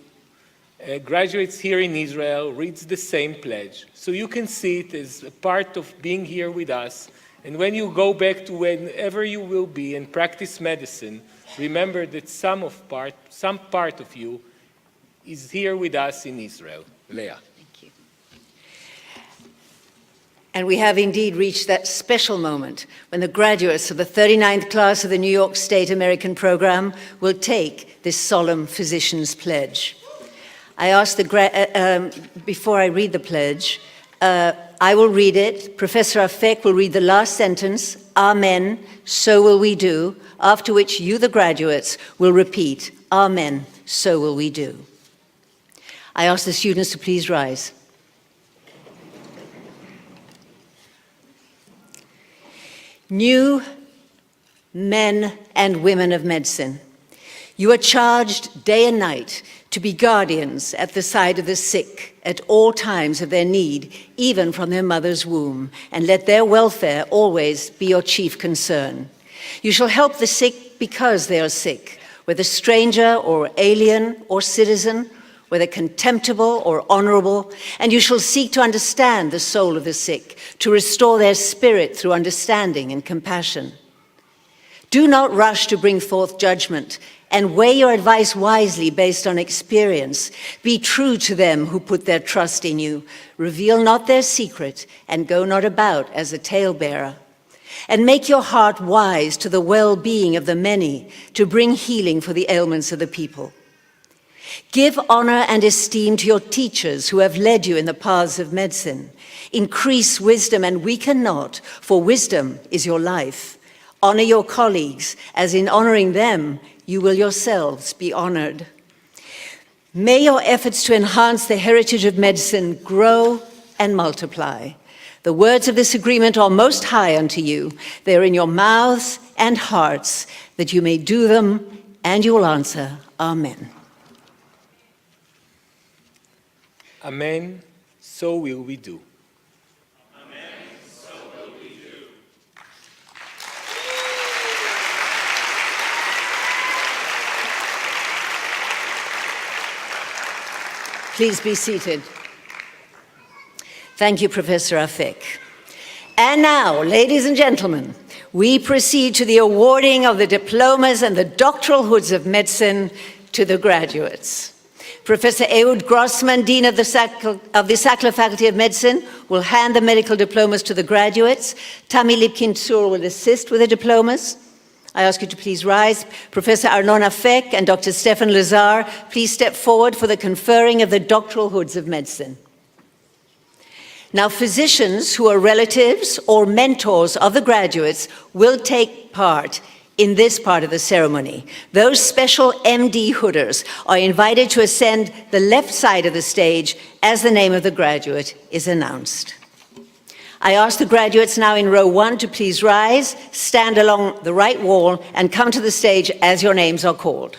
graduates here in Israel reads the same pledge. So you can see it as a part of being here with us. And when you go back to whenever you will be and practice medicine, remember that some part of you is here with us in Israel. Leah. Thank you. And we have indeed reached that special moment when the graduates of the 39th class of the New York State American Program will take this solemn physician's pledge. I ask before I read the pledge, I will read it. Professor Afek will read the last sentence, Amen, so will we do, after which you, the graduates, will repeat, Amen, so will we do. I ask the students to please rise. New men and women of medicine, you are charged day and night to be guardians at the side of the sick at all times of their need, even from their mother's womb, and let their welfare always be your chief concern. You shall help the sick because they are sick, whether stranger or alien or citizen, whether contemptible or honorable, and you shall seek to understand the soul of the sick, to restore their spirit through understanding and compassion. Do not rush to bring forth judgment, and weigh your advice wisely based on experience. Be true to them who put their trust in you. Reveal not their secret, and go not about as a talebearer. And make your heart wise to the well-being of the many, to bring healing for the ailments of the people. Give honor and esteem to your teachers who have led you in the paths of medicine. Increase wisdom and weaken not, for wisdom is your life. Honor your colleagues, as in honoring them, you will yourselves be honored. May your efforts to enhance the heritage of medicine grow and multiply. The words of this agreement are most high unto you. They are in your mouths and hearts, that you may do them, and you will answer, Amen. Amen, so will we do. Please be seated. Thank you, Professor Afek. And now, ladies and gentlemen, we proceed to the awarding of the diplomas and the doctoral hoods of medicine to the graduates. Professor Ehud Grossman, Dean of the Sackler Faculty of Medicine, will hand the medical diplomas to the graduates. Tami Lipkin-Tsur will assist with the diplomas. I ask you to please rise. Professor Arnon Afek and Dr. Stefan Lazar, please step forward for the conferring of the doctoral hoods of medicine. Now, physicians who are relatives or mentors of the graduates will take part in this part of the ceremony. Those special MD hooders are invited to ascend the left side of the stage as the name of the graduate is announced. I ask the graduates now in row 1 to please rise, stand along the right wall, and come to the stage as your names are called.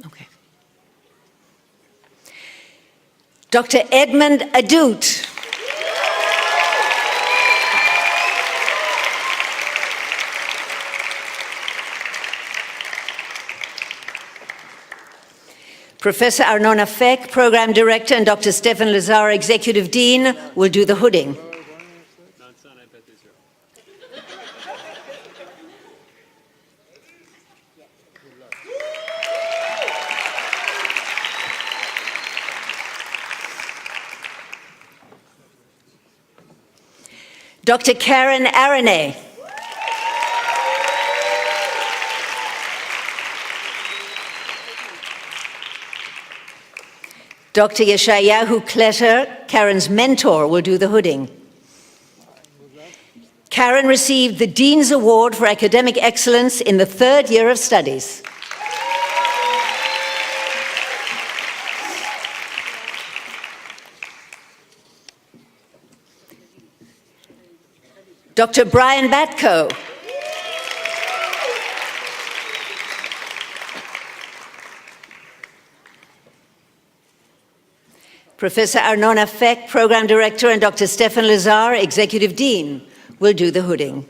Okay. Dr. Edmund Adut. Professor Arnon Afek, Program Director, and Dr. Stefan Lazar, Executive Dean, will do the hooding. Dr. Karen Araney. Dr. Yeshayahu Kletter, Karen's mentor, will do the hooding. Karen received the Dean's Award for Academic Excellence in the 3rd year of studies. Dr. Brian Batko. Professor Arnon Afek, Program Director, and Dr. Stefan Lazar, Executive Dean, will do the hooding.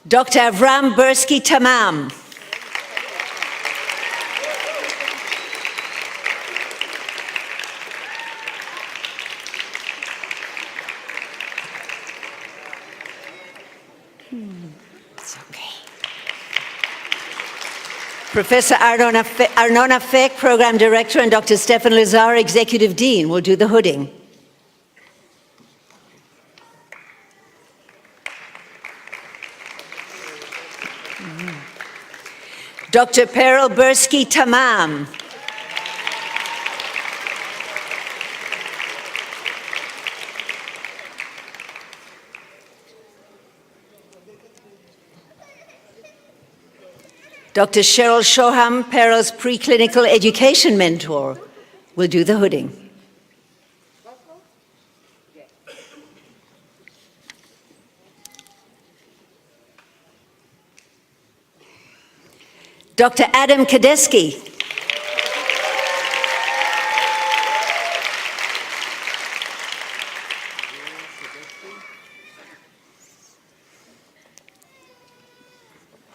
Dr. Avram Bursky Tamam. It's okay. Professor Arnona Fek, Program Director, and Dr. Stefan Lazar, Executive Dean, will do the hooding. Dr. Peril Bursky Tamam. Dr. Cheryl Shoham, Peril's preclinical education mentor, will do the hooding. Dr. Adam Kadeski.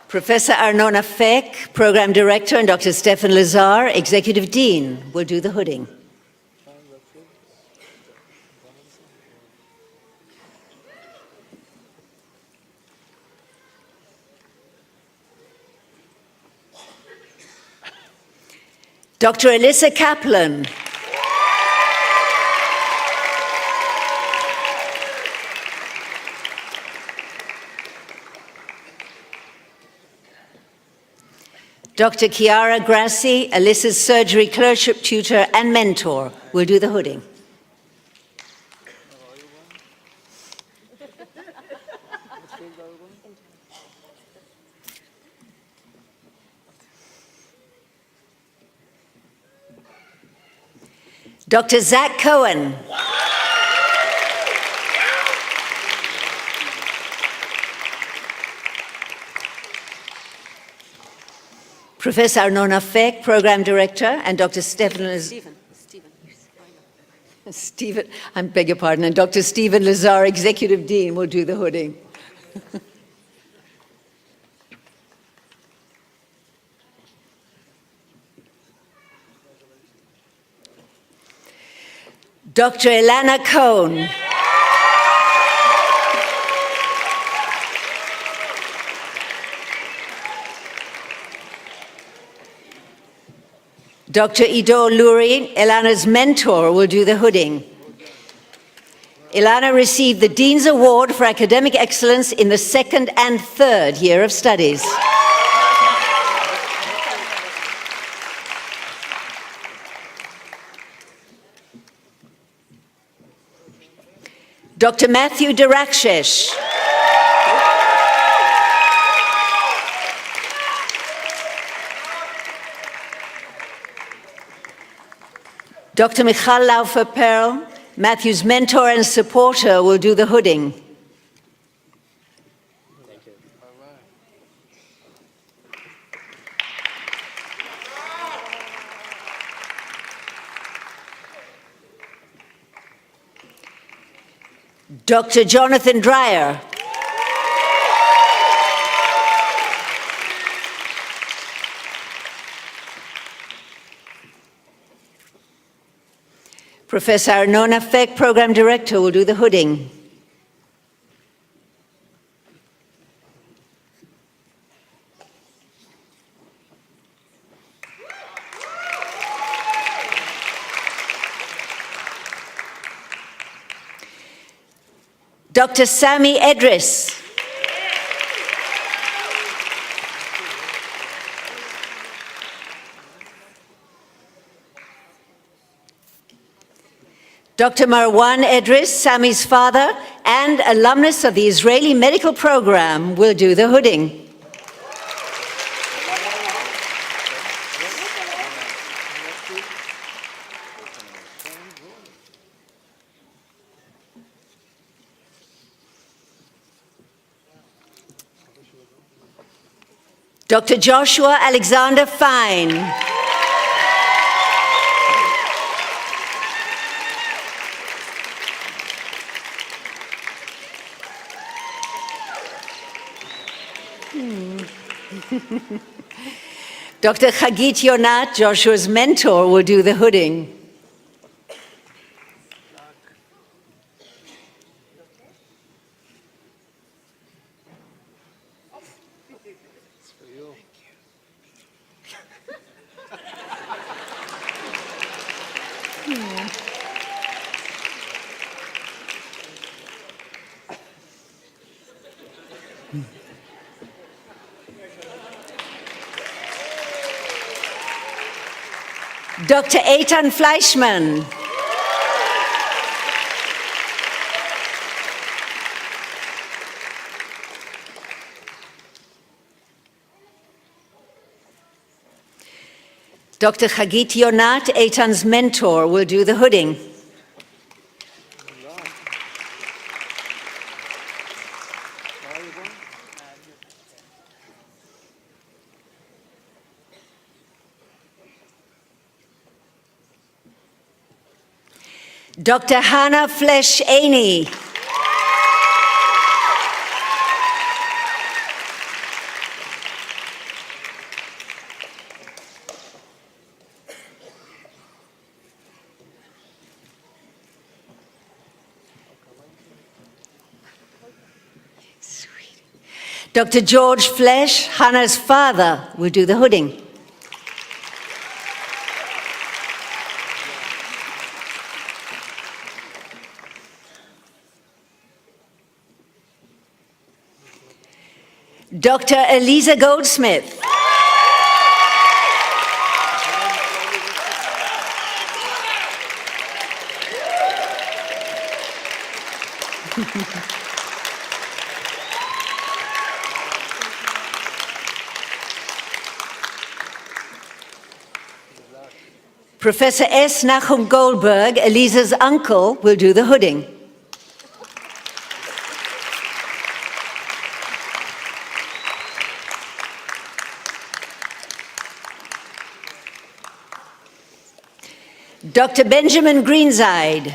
Professor Arnona Fek, Program Director, and Dr. Stefan Lazar, Executive Dean, will do the hooding. Dr. Alyssa Kaplan. Dr. Chiara Grassi, Alyssa's surgery clerkship tutor and mentor, will do the hooding. Dr. Zach Cohen. Professor Arnona Fek, Program Director, and Dr. I beg your pardon, and Dr. Stephen Lazar, Executive Dean, will do the hooding. Dr. Ilana Cohn. Dr. Ido Luri, Ilana's mentor, will do the hooding. Ilana received the Dean's Award for Academic Excellence in the second and third year of studies. Dr. Matthew Darakshesh. Dr. Michal Laufer-Perl, Matthew's mentor and supporter, will do the hooding. Thank you. Dr. Jonathan Dreyer. Professor Arnona Fek, Program Director, will do the hooding. Dr. Sami Edris. Dr. Marwan Edris, Sami's father and alumnus of the Israeli Medical Program, will do the hooding. Dr. Joshua Alexander Fine. Dr. Chagit Yonat, Joshua's mentor, will do the hooding. Dr. Eitan Fleischman. Dr. Chagit Yonat, Eitan's mentor, will do the hooding. Dr. Hannah Flesch-Aney. Dr. George Flesch, Hannah's father, will do the hooding. Dr. Eliza Goldsmith. Professor S. Nachum Goldberg, Eliza's uncle, will do the hooding. Dr. Benjamin Greenside.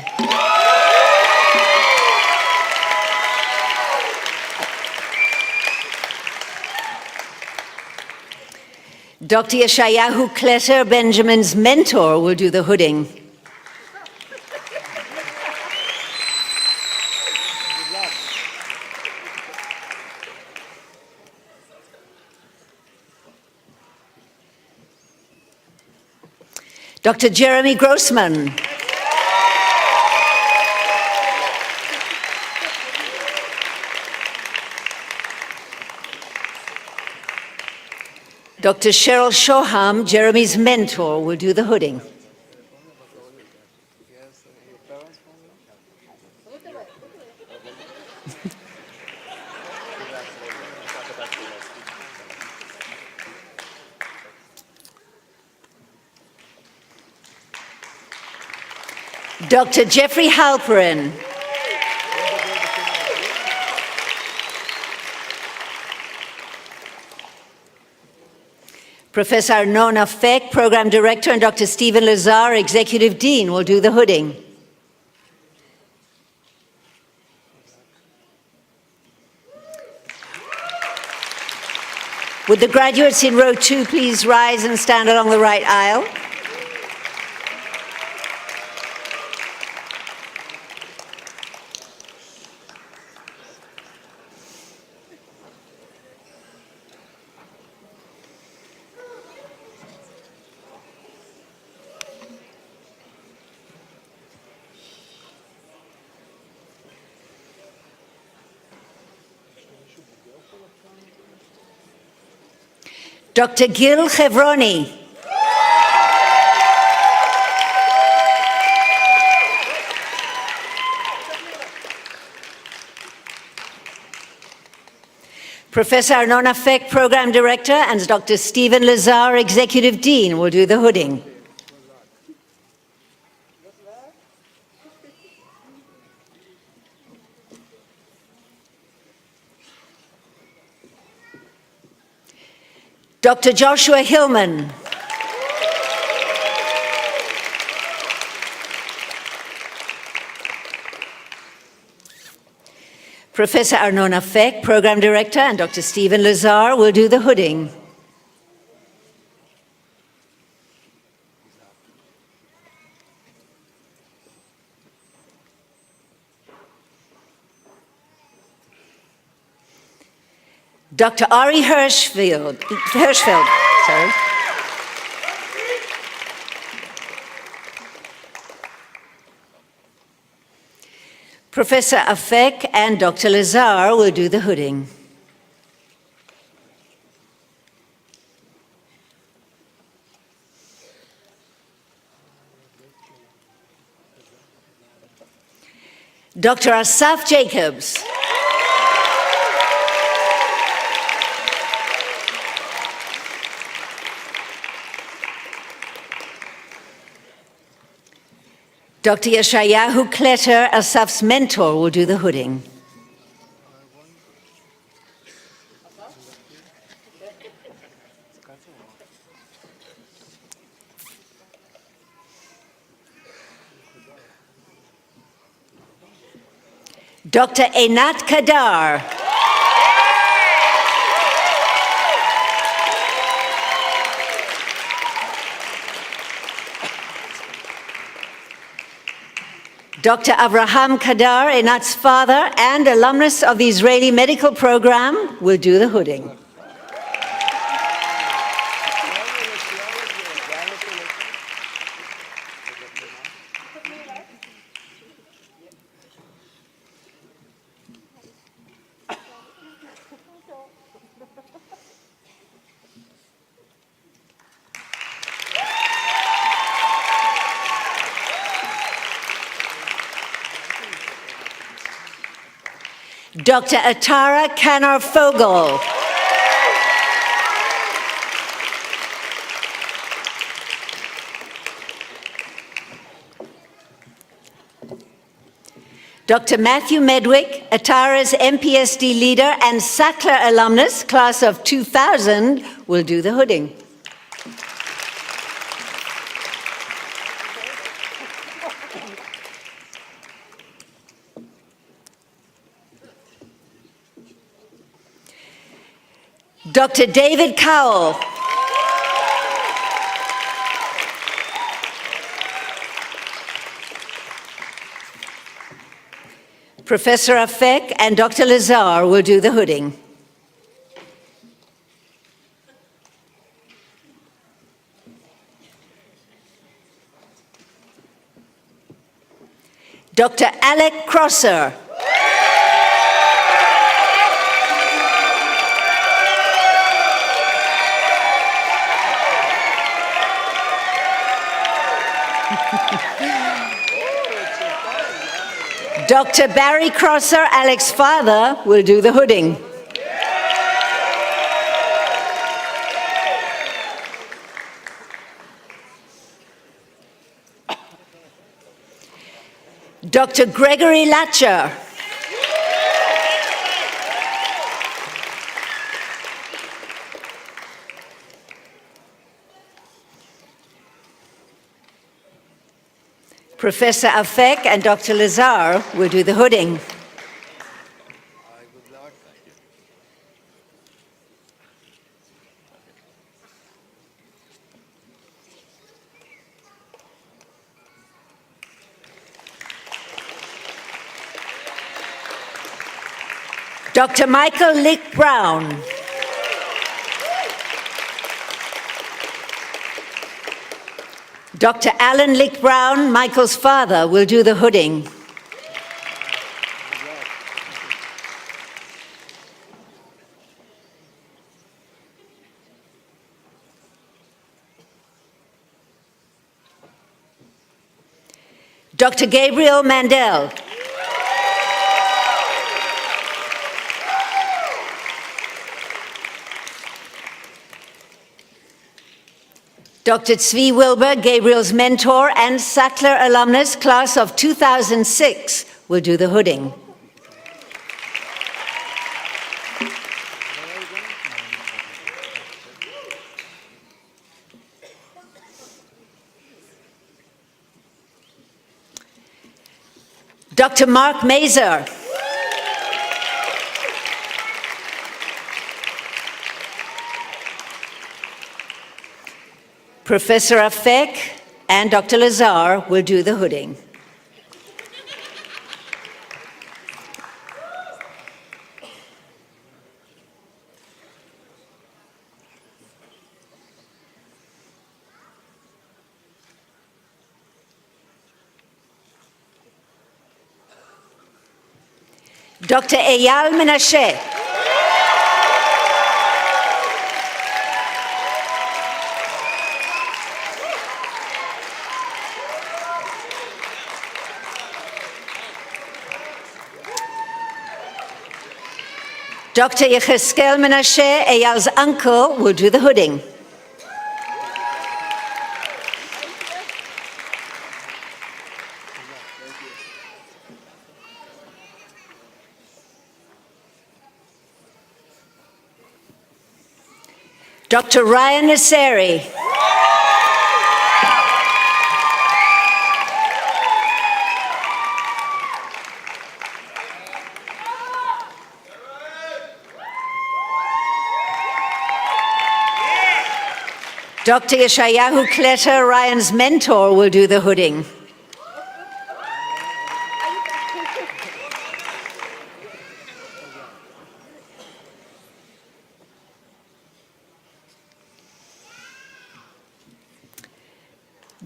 Dr. Yeshayahu Kletter, Benjamin's mentor, will do the hooding. Dr. Jeremy Grossman. Dr. Cheryl Shoham, Jeremy's mentor, will do the hooding. Dr. Jeffrey Halperin. Professor Arnona Feck, Program Director, and Dr. Stephen Lazar, Executive Dean, will do the hooding. Would the graduates in row 2 please rise and stand along the right aisle? Dr. Gil Chevroni. Professor Arnona Feck, Program Director, and Dr. Stephen Lazar, Executive Dean, will do the hooding. Dr. Joshua Hillman. Professor Arnona Feck, Program Director, and Dr. Stephen Lazar will do the hooding. Dr. Ari Hirschfeld. Sorry. Professor Afek and Dr. Lazar will do the hooding. Dr. Asaf Jacobs. Dr. Yeshayahu Kletter, Asaf's mentor, will do the hooding. Dr. Einat Kadar. Dr. Avraham Kadar, Einat's father and alumnus of the Israeli medical program, will do the hooding. Dr. Atara Kanar Fogel. Dr. Matthew Medwick, Atara's MPSD leader and Sackler alumnus, class of 2000, will do the hooding. Dr. David Cowell. Professor Afek and Dr. Lazar will do the hooding. Dr. Alec Crosser. Dr. Barry Crosser, Alec's father, will do the hooding. Dr. Gregory Latcher. Professor Afek and Dr. Lazar will do the hooding. Dr. Michael Lick Brown. Dr. Alan Lick Brown, Michael's father, will do the hooding. Dr. Gabriel Mandel. Dr. Tzvi Wilber, Gabriel's mentor and Sackler alumnus, class of 2006, will do the hooding. Dr. Mark Mazer. Professor Afek and Dr. Lazar will do the hooding. Dr. Eyal Menashe. Dr. Yecheskel Menashe, Eyal's uncle, will do the hooding. Dr. Ryan Nasseri. Dr. Yeshayahu Kletter, Ryan's mentor, will do the hooding.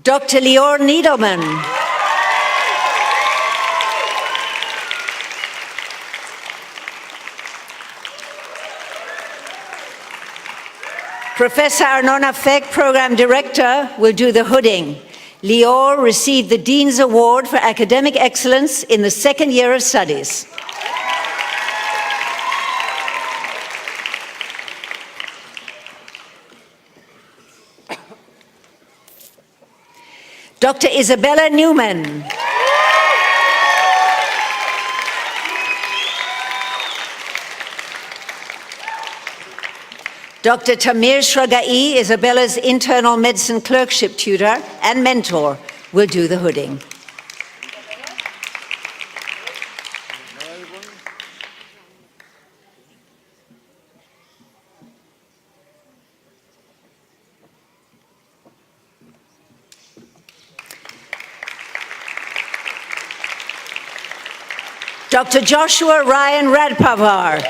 Dr. Lior Niedelman. Professor Arnona Feck, Program Director, will do the hooding. Lior received the Dean's Award for Academic Excellence in the second year of studies. Dr. Isabella Newman. Dr. Tamir Shragai, Isabella's internal medicine clerkship tutor and mentor, will do the hooding. Dr. Joshua Ryan Radpavar.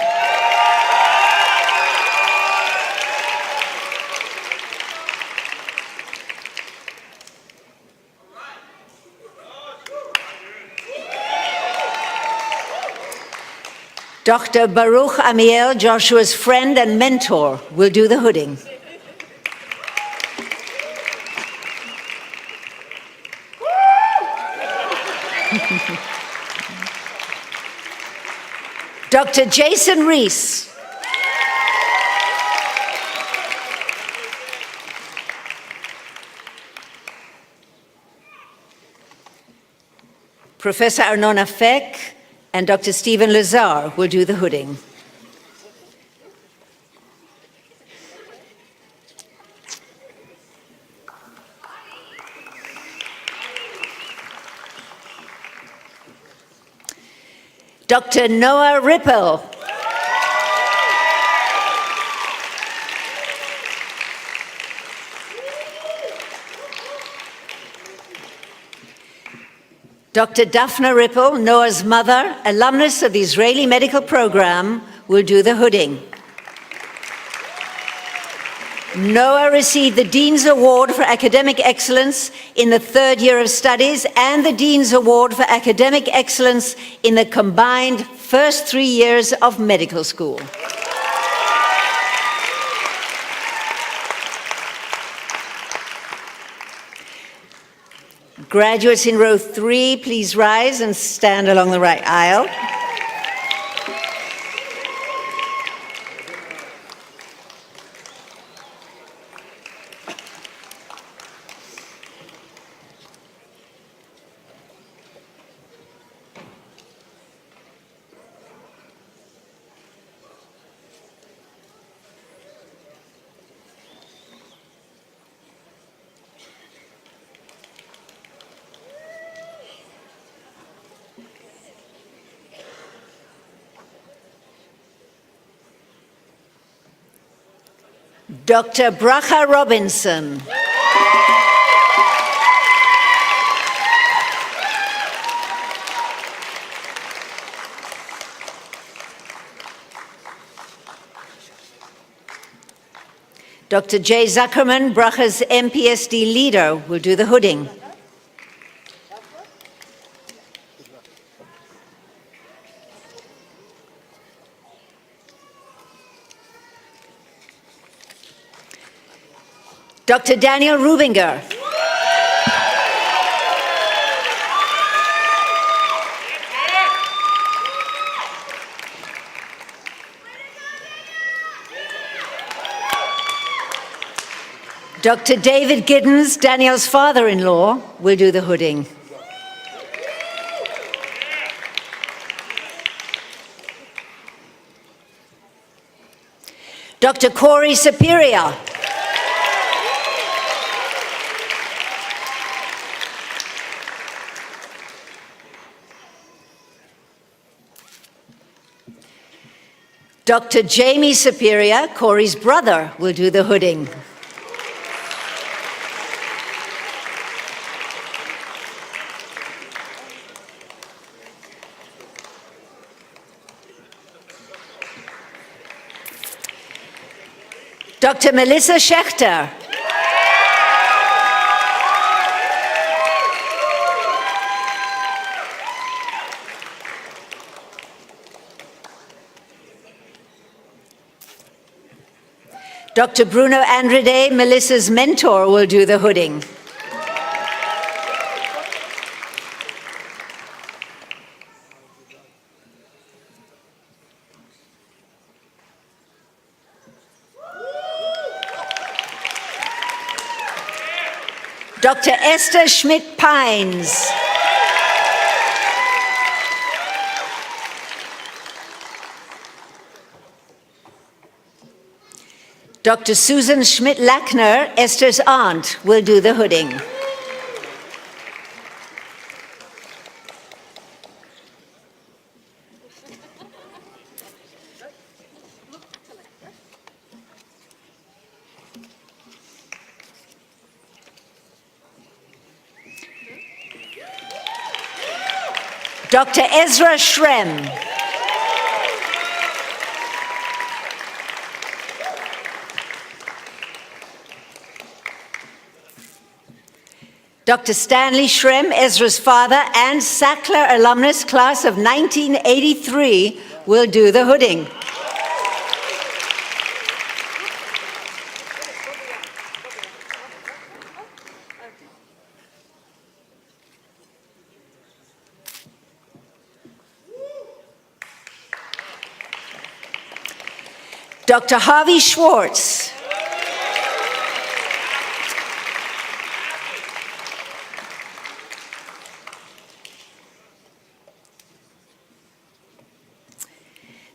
Dr. Baruch Amiel, Joshua's friend and mentor, will do the hooding. Dr. Jason Reese. Professor Arnona Feck and Dr. Stephen Lazar will do the hooding. Dr. Noah Ripple. Dr. Daphna Ripple, Noah's mother, alumnus of the Israeli Medical Program, will do the hooding. Noah received the Dean's Award for Academic Excellence in the third year of studies and the Dean's Award for Academic Excellence in the combined first 3 years of medical school. Graduates in row 3, please rise and stand along the right aisle. Dr. Bracha Robinson. Dr. Jay Zuckerman, Bracha's MPSD leader, will do the hooding. Dr. Daniel Rubinger. Dr. David Giddens, Daniel's father-in-law, will do the hooding. Dr. Corey Superior. Dr. Jamie Superior, Corey's brother, will do the hooding. Dr. Melissa Schechter. Dr. Bruno Andrade, Melissa's mentor, will do the hooding. Dr. Esther Schmidt-Pines. Dr. Susan Schmidt-Lackner, Esther's aunt, will do the hooding. Dr. Ezra Shrem. Dr. Stanley Shrem, Ezra's father and Sackler alumnus class of 1983, will do the hooding. Dr. Harvey Schwartz.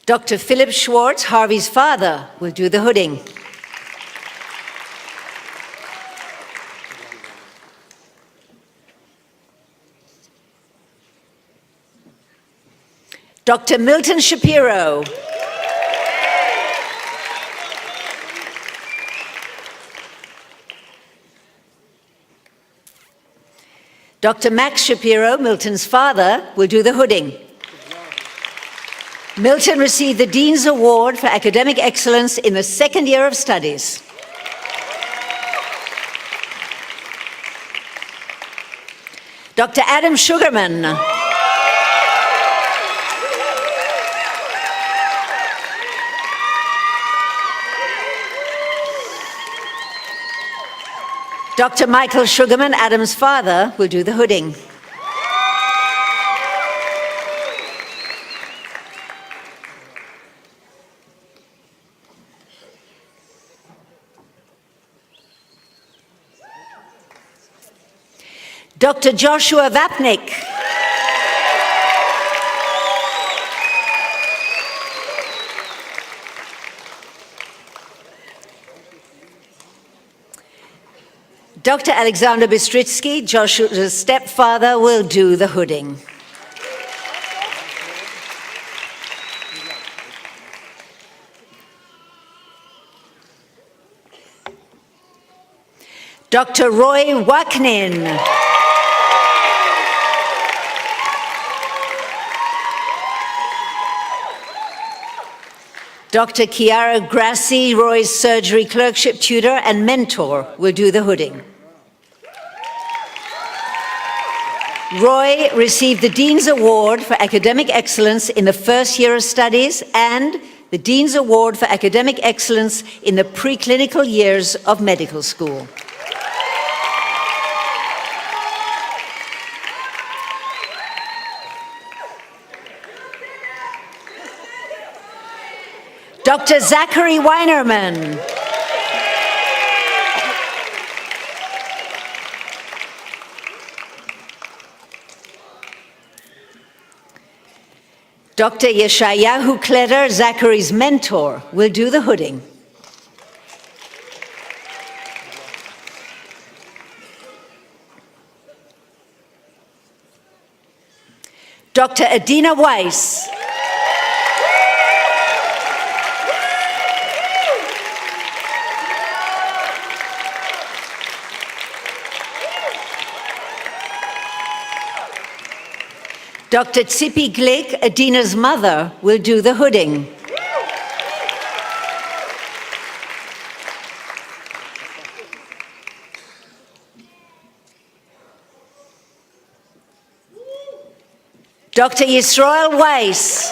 Dr. Philip Schwartz, Harvey's father, will do the hooding. Dr. Milton Shapiro. Dr. Max Shapiro, Milton's father, will do the hooding. Milton received the Dean's Award for Academic Excellence in the second year of studies. Dr. Adam Sugarman. Dr. Michael Sugarman, Adam's father, will do the hooding. Dr. Joshua Vapnik. Dr. Alexander Bistritsky, Joshua's stepfather, will do the hooding. Dr. Roy Waknin. Dr. Chiara Grassi, Roy's surgery clerkship tutor and mentor, will do the hooding. Roy received the Dean's Award for Academic Excellence in the first year of studies and the Dean's Award for Academic Excellence in the preclinical years of medical school. Dr. Zachary Weinerman. Dr. Yeshayahu Kletter, Zachary's mentor, will do the hooding. Dr. Adina Weiss. Dr. Tzipi Glick, Adina's mother, will do the hooding. Dr. Yisrael Weiss.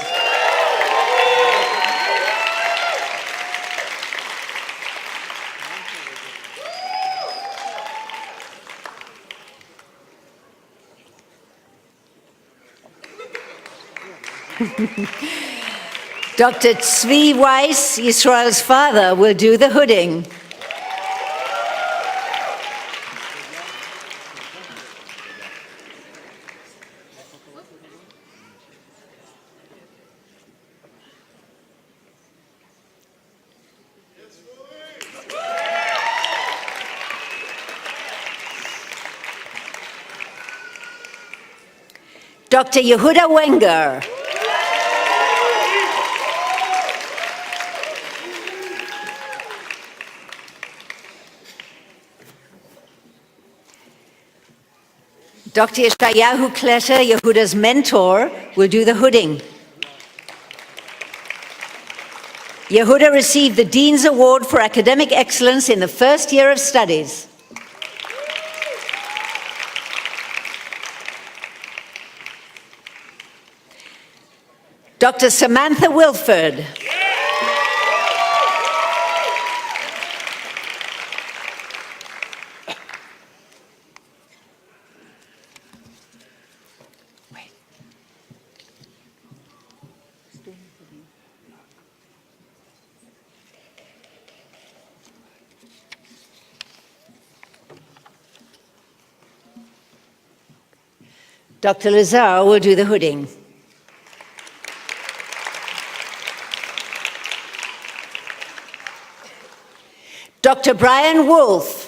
Dr. Tzvi Weiss, Yisrael's father, will do the hooding. Dr. Yehuda Wenger. Dr. Yeshayahu Kletter, Yehuda's mentor, will do the hooding. Yehuda received the Dean's Award for Academic Excellence in the first year of studies. Dr. Samantha Wilford. Dr. Lazar will do the hooding. Dr. Brian Wolf.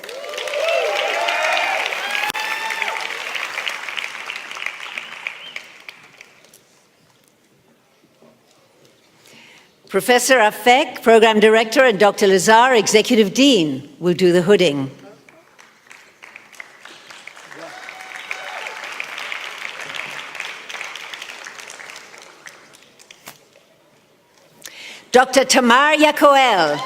Professor Afek, Program Director, and Dr. Lazar, Executive Dean, will do the hooding. Dr. Tamar Yakoel.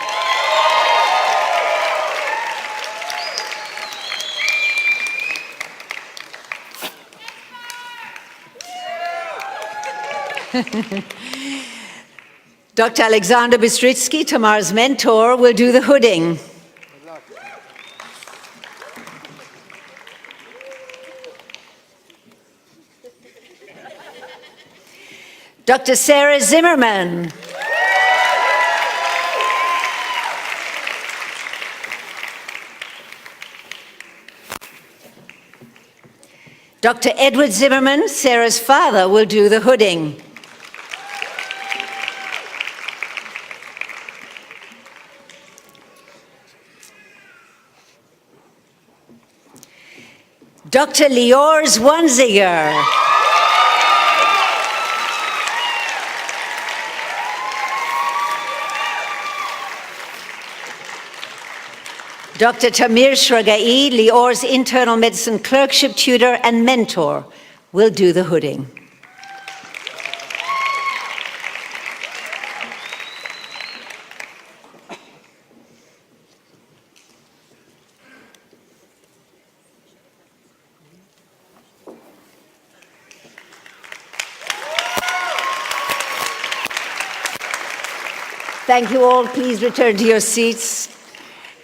Dr. Alexander Bistritsky, Tamar's mentor, will do the hooding. Dr. Sarah Zimmerman. Dr. Edward Zimmerman, Sarah's father, will do the hooding. Dr. Lior Zwanziger. Dr. Tamir Shragai, Lior's internal medicine clerkship tutor and mentor, will do the hooding. Thank you all. Please return to your seats.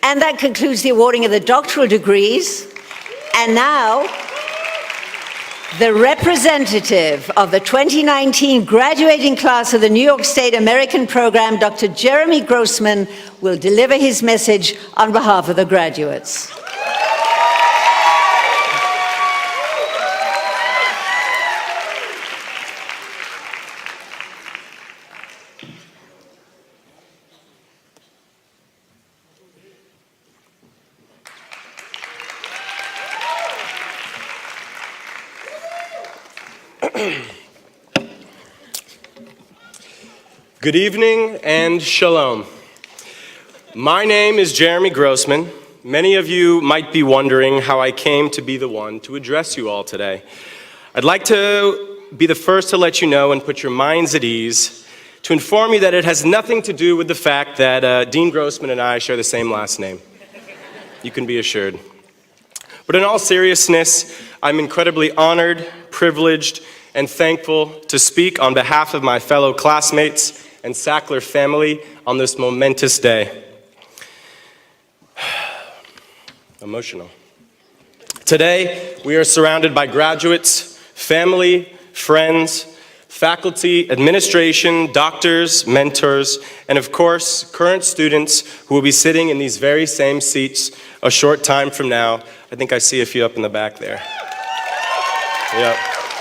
And that concludes the awarding of the doctoral degrees. And now, The representative of the 2019 graduating class of the New York State American Program, Dr. Jeremy Grossman, will deliver his message on behalf of the graduates. Good evening and shalom. My name is Jeremy Grossman. Many of you might be wondering how I came to be the one to address you all today. I'd like to be the first to let you know and put your minds at ease to inform you that it has nothing to do with the fact that Dean Grossman and I share the same last name. You can be assured. But in all seriousness, I'm incredibly honored, privileged, and thankful to speak on behalf of my fellow classmates and Sackler family on this momentous day. Emotional. Today, we are surrounded by graduates, family, friends, faculty, administration, doctors, mentors, and of course, current students who will be sitting in these very same seats a short time from now. I think I see a few up in the back there. Yep,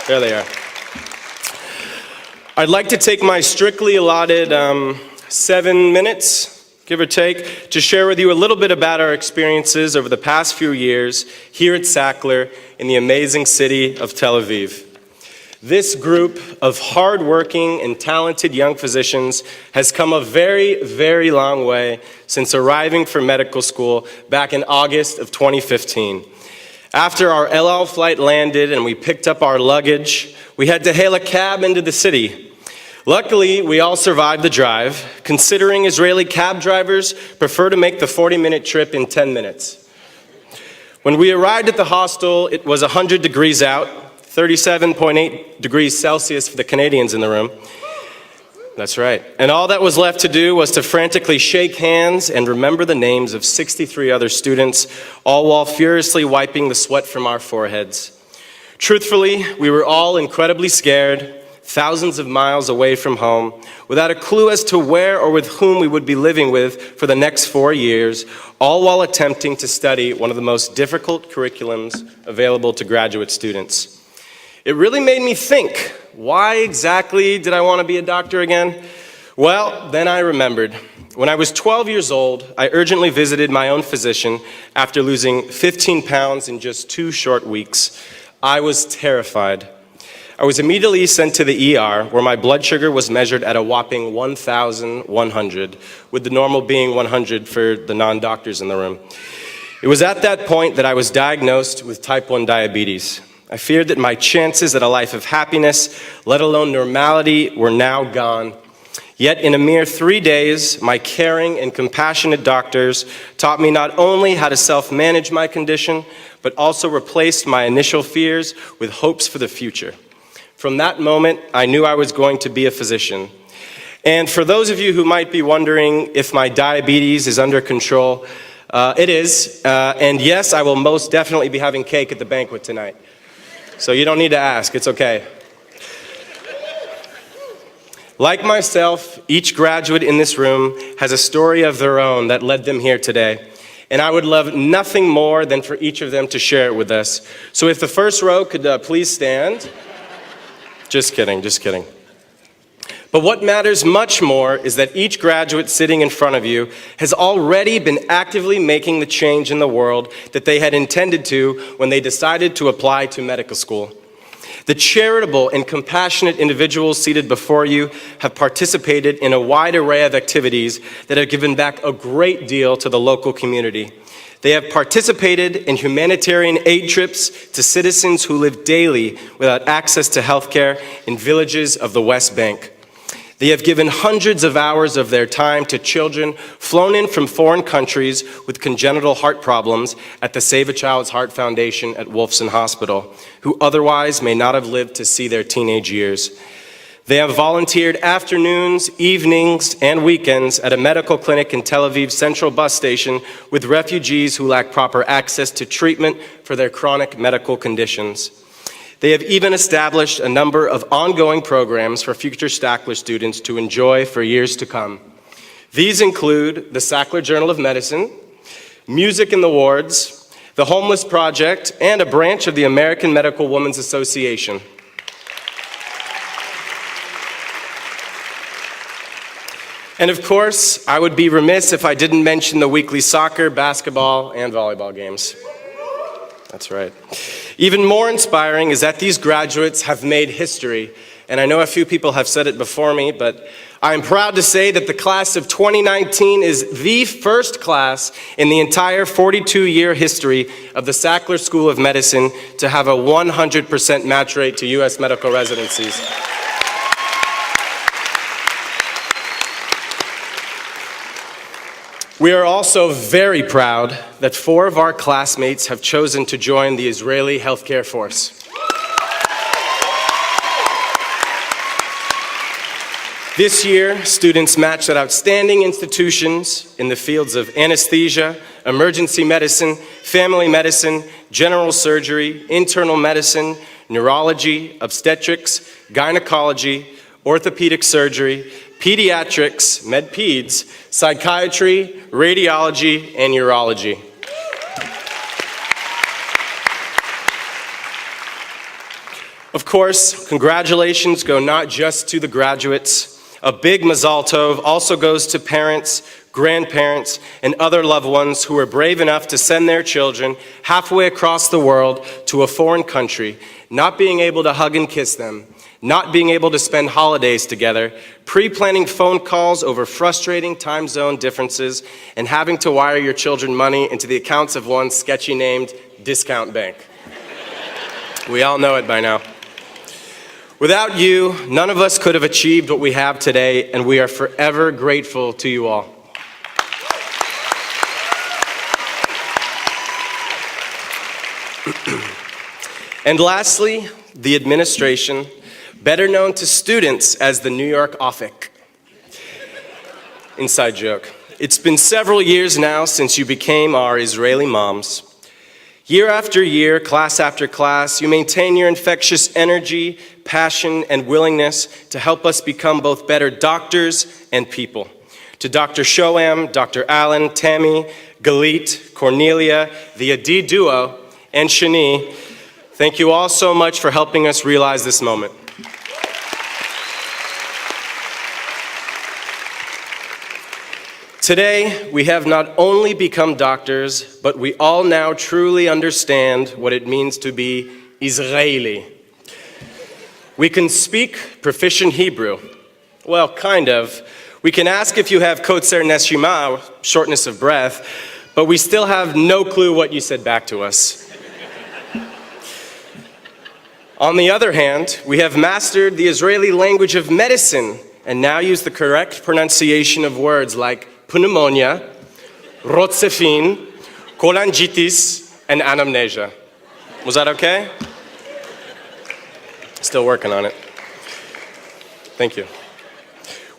there they are. I'd like to take my strictly allotted 7 minutes, give or take, to share with you a little bit about our experiences over the past few years here at Sackler in the amazing city of Tel Aviv. This group of hardworking and talented young physicians has come a very, very long way since arriving for medical school back in August of 2015. After our El Al flight landed and we picked up our luggage, we had to hail a cab into the city. Luckily, we all survived the drive, considering Israeli cab drivers prefer to make the 40-minute trip in 10 minutes. When we arrived at the hostel, it was 100 degrees out, 37.8 degrees Celsius for the Canadians in the room. That's right. And all that was left to do was to frantically shake hands and remember the names of 63 other students, all while furiously wiping the sweat from our foreheads. Truthfully, we were all incredibly scared, thousands of miles away from home, without a clue as to where or with whom we would be living with for the next 4 years, all while attempting to study one of the most difficult curriculums available to graduate students. It really made me think, why exactly did I want to be a doctor again? Well, then I remembered. When I was 12 years old, I urgently visited my own physician after losing 15 pounds in just 2 short weeks. I was terrified. I was immediately sent to the ER, where my blood sugar was measured at a whopping 1,100, with the normal being 100 for the non-doctors in the room. It was at that point that I was diagnosed with type 1 diabetes. I feared that my chances at a life of happiness, let alone normality, were now gone. Yet in a mere 3 days, my caring and compassionate doctors taught me not only how to self-manage my condition, but also replaced my initial fears with hopes for the future. From that moment, I knew I was going to be a physician. And for those of you who might be wondering if my diabetes is under control, it is. And yes, I will most definitely be having cake at the banquet tonight. So you don't need to ask, it's okay. Like myself, each graduate in this room has a story of their own that led them here today. And I would love nothing more than for each of them to share it with us. So if the first row could please stand. Just kidding, just kidding. But what matters much more is that each graduate sitting in front of you has already been actively making the change in the world that they had intended to when they decided to apply to medical school. The charitable and compassionate individuals seated before you have participated in a wide array of activities that have given back a great deal to the local community. They have participated in humanitarian aid trips to citizens who live daily without access to health care in villages of the West Bank. They have given hundreds of hours of their time to children flown in from foreign countries with congenital heart problems at the Save a Child's Heart Foundation at Wolfson Hospital, who otherwise may not have lived to see their teenage years. They have volunteered afternoons, evenings, and weekends at a medical clinic in Tel Aviv Central Bus Station with refugees who lack proper access to treatment for their chronic medical conditions. They have even established a number of ongoing programs for future Sackler students to enjoy for years to come. These include the Sackler Journal of Medicine, Music in the Wards, the Homeless Project, and a branch of the American Medical Women's Association. And of course, I would be remiss if I didn't mention the weekly soccer, basketball, and volleyball games. That's right. Even more inspiring is that these graduates have made history. And I know a few people have said it before me, but I'm proud to say that the class of 2019 is the first class in the entire 42-year history of the Sackler School of Medicine to have a 100% match rate to U.S. medical residencies. We are also very proud that 4 of our classmates have chosen to join the Israeli healthcare force. This year, students matched at outstanding institutions in the fields of anesthesia, emergency medicine, family medicine, general surgery, internal medicine, neurology, obstetrics, gynecology, orthopedic surgery, pediatrics, med-peds, psychiatry, radiology, and urology. Of course, congratulations go not just to the graduates. A big mazal tov also goes to parents, grandparents, and other loved ones who were brave enough to send their children halfway across the world to a foreign country, not being able to hug and kiss them, not being able to spend holidays together, pre-planning phone calls over frustrating time zone differences, and having to wire your children money into the accounts of one sketchy named Discount Bank. We all know it by now. Without you, none of us could have achieved what we have today, and we are forever grateful to you all. And lastly, the administration, better known to students as the New York Offic. Inside joke. It's been several years now since you became our Israeli moms. Year after year, class after class, you maintain your infectious energy, passion, and willingness to help us become both better doctors and people. To Dr. Shoam, Dr. Allen, Tammy, Galit, Cornelia, the Adi duo, and Shani, thank you all so much for helping us realize this moment. Today, we have not only become doctors, but we all now truly understand what it means to be Israeli. We can speak proficient Hebrew. Well, kind of. We can ask if you have kotzer neshima, shortness of breath, but we still have no clue what you said back to us. On the other hand, we have mastered the Israeli language of medicine and now use the correct pronunciation of words like pneumonia, rotsefin, cholangitis, and anamnesia. Was that okay? Still working on it. Thank you.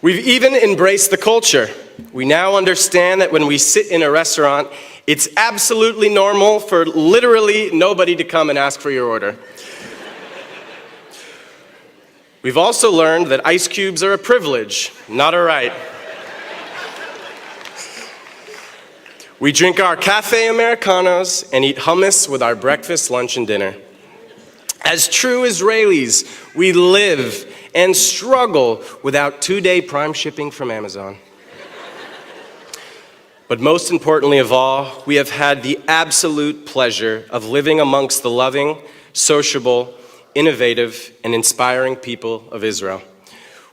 We've even embraced the culture. We now understand that when we sit in a restaurant, it's absolutely normal for literally nobody to come and ask for your order. We've also learned that ice cubes are a privilege, not a right. We drink our cafe Americanos and eat hummus with our breakfast, lunch, and dinner. As true Israelis, we live and struggle without 2-day prime shipping from Amazon. But most importantly of all, we have had the absolute pleasure of living amongst the loving, sociable, innovative, and inspiring people of Israel.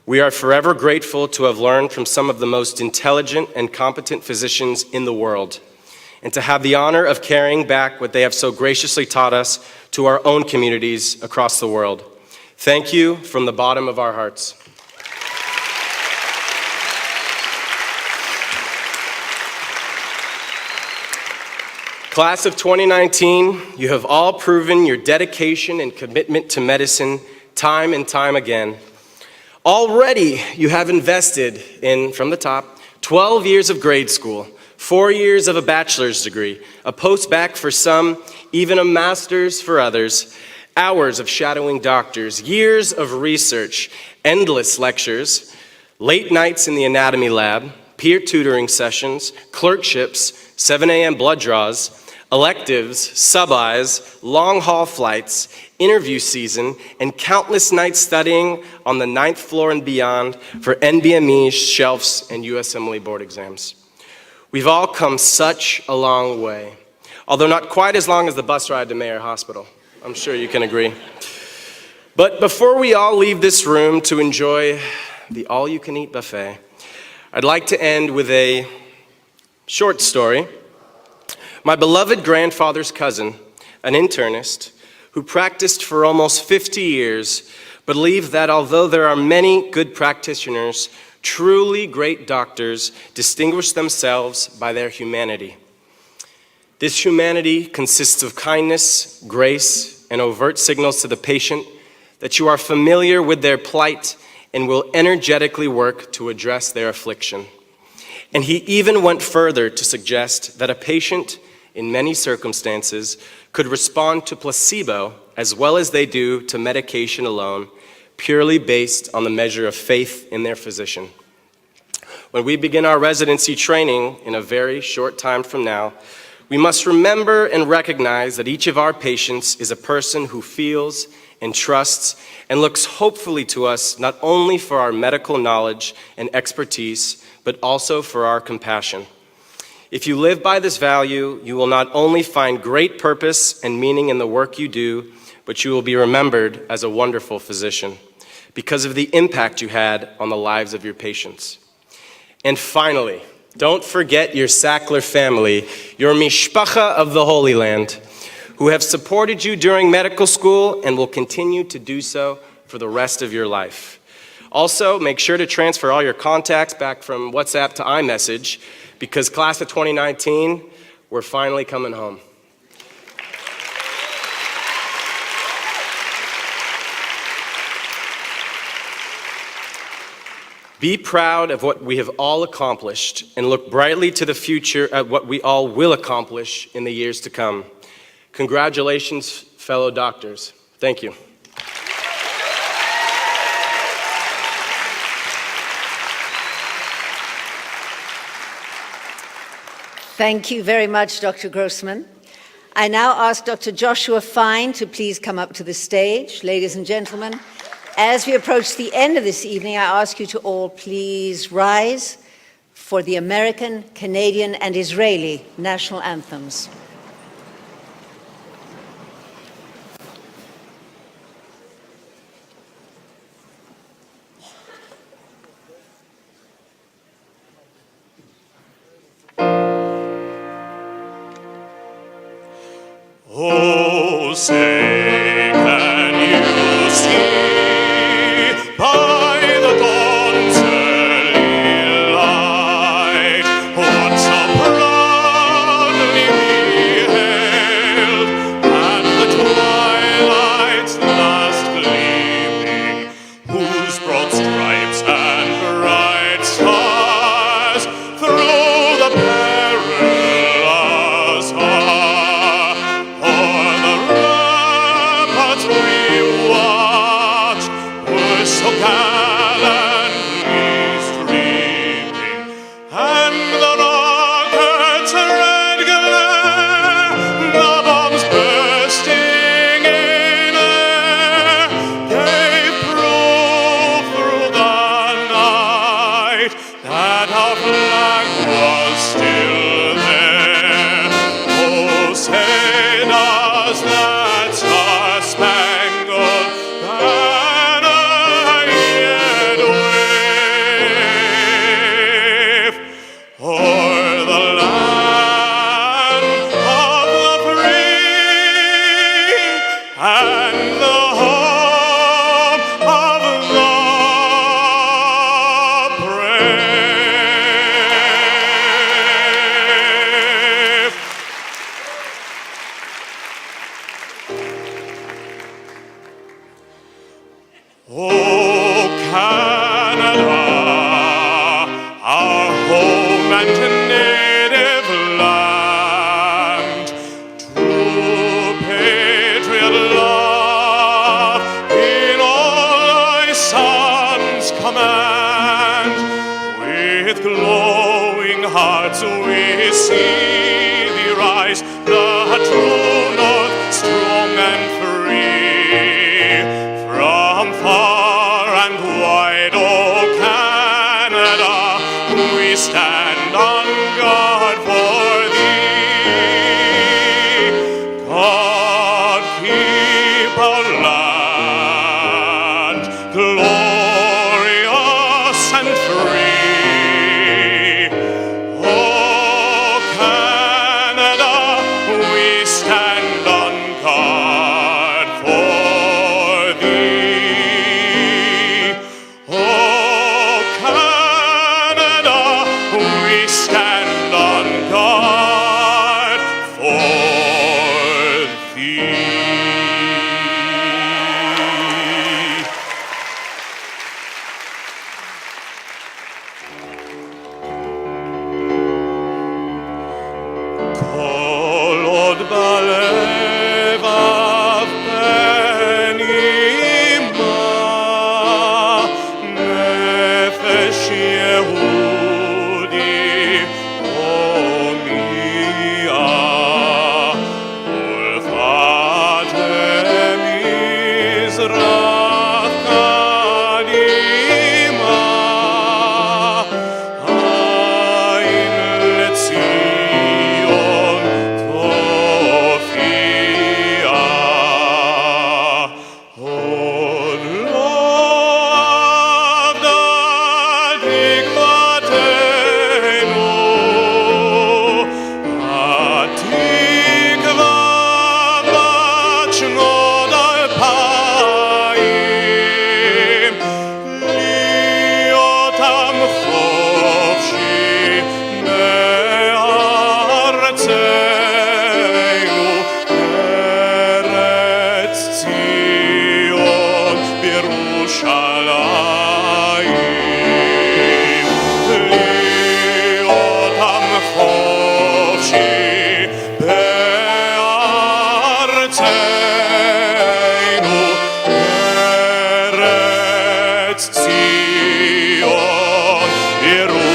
We are forever grateful to have learned from some of the most intelligent and competent physicians in the world, and to have the honor of carrying back what they have so graciously taught us to our own communities across the world. Thank you from the bottom of our hearts. Class of 2019, you have all proven your dedication and commitment to medicine time and time again. Already, you have invested in, from the top, 12 years of grade school, 4 years of a bachelor's degree, a post-bac for some, even a master's for others, Hours of shadowing doctors, years of research, endless lectures, late nights in the anatomy lab, peer tutoring sessions, clerkships, 7 a.m. blood draws, electives, sub-Is, long-haul flights, interview season, and countless nights studying on the 9th floor and beyond for NBME, shelves, and USMLE board exams. We've all come such a long way, although not quite as long as the bus ride to Mayer Hospital. I'm sure you can agree. But before we all leave this room to enjoy the all-you-can-eat buffet, I'd like to end with a short story. My beloved grandfather's cousin, an internist, who practiced for almost 50 years, believed that although there are many good practitioners, truly great doctors distinguish themselves by their humanity. This humanity consists of kindness, grace, and overt signals to the patient that you are familiar with their plight and will energetically work to address their affliction. And he even went further to suggest that a patient, in many circumstances, could respond to placebo as well as they do to medication alone, purely based on the measure of faith in their physician. When we begin our residency training in a very short time from now, we must remember and recognize that each of our patients is a person who feels and trusts and looks hopefully to us not only for our medical knowledge and expertise, but also for our compassion. If you live by this value, you will not only find great purpose and meaning in the work you do, but you will be remembered as a wonderful physician because of the impact you had on the lives of your patients. And finally, don't forget your Sackler family, your mishpacha of the Holy Land, who have supported you during medical school and will continue to do so for the rest of your life. Also, make sure to transfer all your contacts back from WhatsApp to iMessage, because class of 2019, we're finally coming home. Be proud of what we have all accomplished and look brightly to the future at what we all will accomplish in the years to come. Congratulations, fellow doctors. Thank you. Thank you very much, Dr. Grossman. I now ask Dr. Joshua Fine to please come up to the stage. Ladies and gentlemen, as we approach the end of this evening, I ask you to all please rise for the American, Canadian, and Israeli national anthems. Oh, say, can you see by the dawn's early light what so proudly we hailed at the twilight's last gleaming, whose broad stripes and bright stars through the perilous so gallantly streaming, and the rocket's red glare, the bombs bursting in air, gave proof through the night that our flag was still there. Oh, say does that star-spangled banner o'er the land of the free and the home of the brave. Oh, Canada, our home and native land, true patriot love. glowing hearts we see thee rise, the true north, strong and free. From far and wide, oh Canada, we stand on guard for thee. God keep our land glorious and free. Oh Canada, we stand on guard for thee. Oh Canada, we stand on guard for thee. כל עוד בלבב פנימה, נפש יהודי הומייה, ולפת מזרח קדימה, עין לציון תופיע. עוד לא אבדה תקוותנו, התקווה בת שנות 2000, להיות עם חופשי בארצנו, ארץ ציון בירושלים. להיות עם חופשי בארצנו, ארץ ציון ירושלים.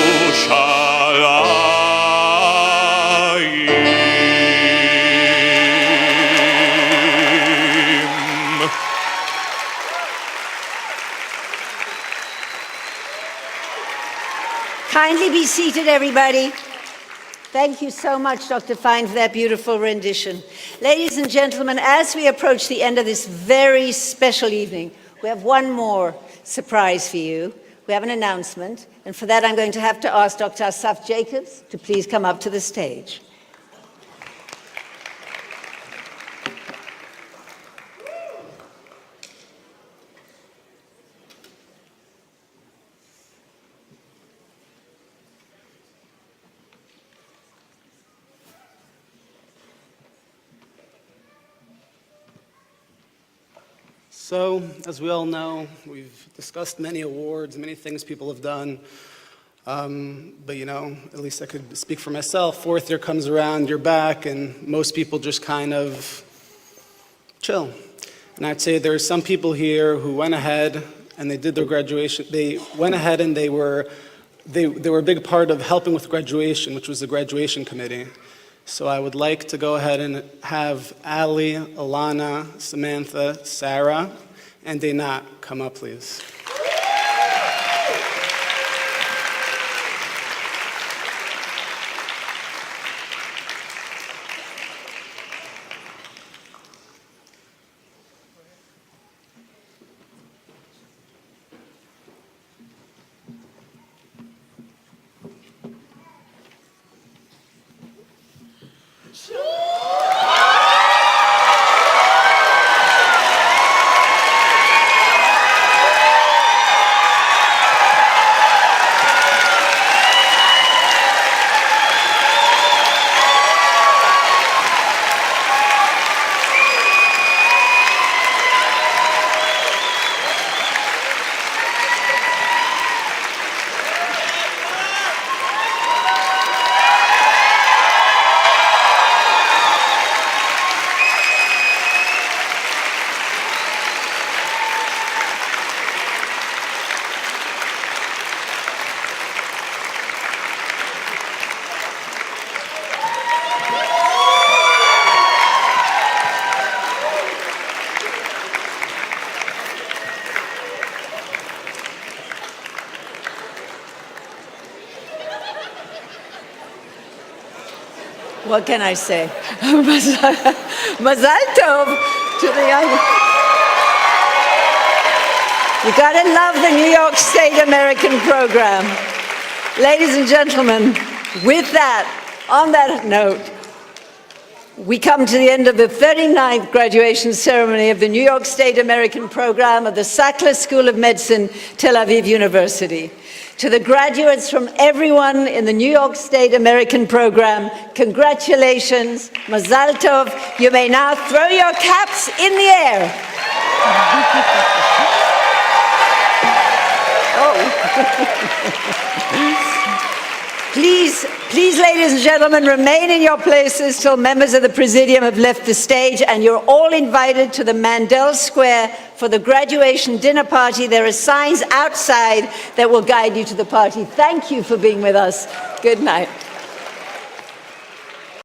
Kindly be seated, everybody. Thank you so much, Dr. Fine, for that beautiful rendition. Ladies and gentlemen, as we approach the end of this very special evening, we have one more surprise for you. We have an announcement, and for that I'm going to have to ask Dr. Asaf Jacobs to please come up to the stage. So, as we all know, we've discussed many awards, many things people have done. But at least I could speak for myself. Fourth year comes around, you're back, and most people just kind of chill. And I'd say there are some people here who went ahead and they did their graduation. They went ahead and they were a big part of helping with graduation, which was the graduation committee. So I would like to go ahead and have Ali, Alana, Samantha, Sarah, and Dainat come up, please. What can I say? Mazal tov to the young. You gotta love the New York State American program. Ladies and gentlemen, with that, on that note, we come to the end of the 39th graduation ceremony of the New York State American program of the Sackler School of Medicine, Tel Aviv University. To the graduates from everyone in the New York State American program, congratulations, Mazal Tov. You may now throw your caps in the air. Please, ladies and gentlemen, remain in your places till members of the Presidium have left the stage, and you're all invited to the Mandel Square for the graduation dinner party. There are signs outside that will guide you to the party. Thank you for being with us. Good night.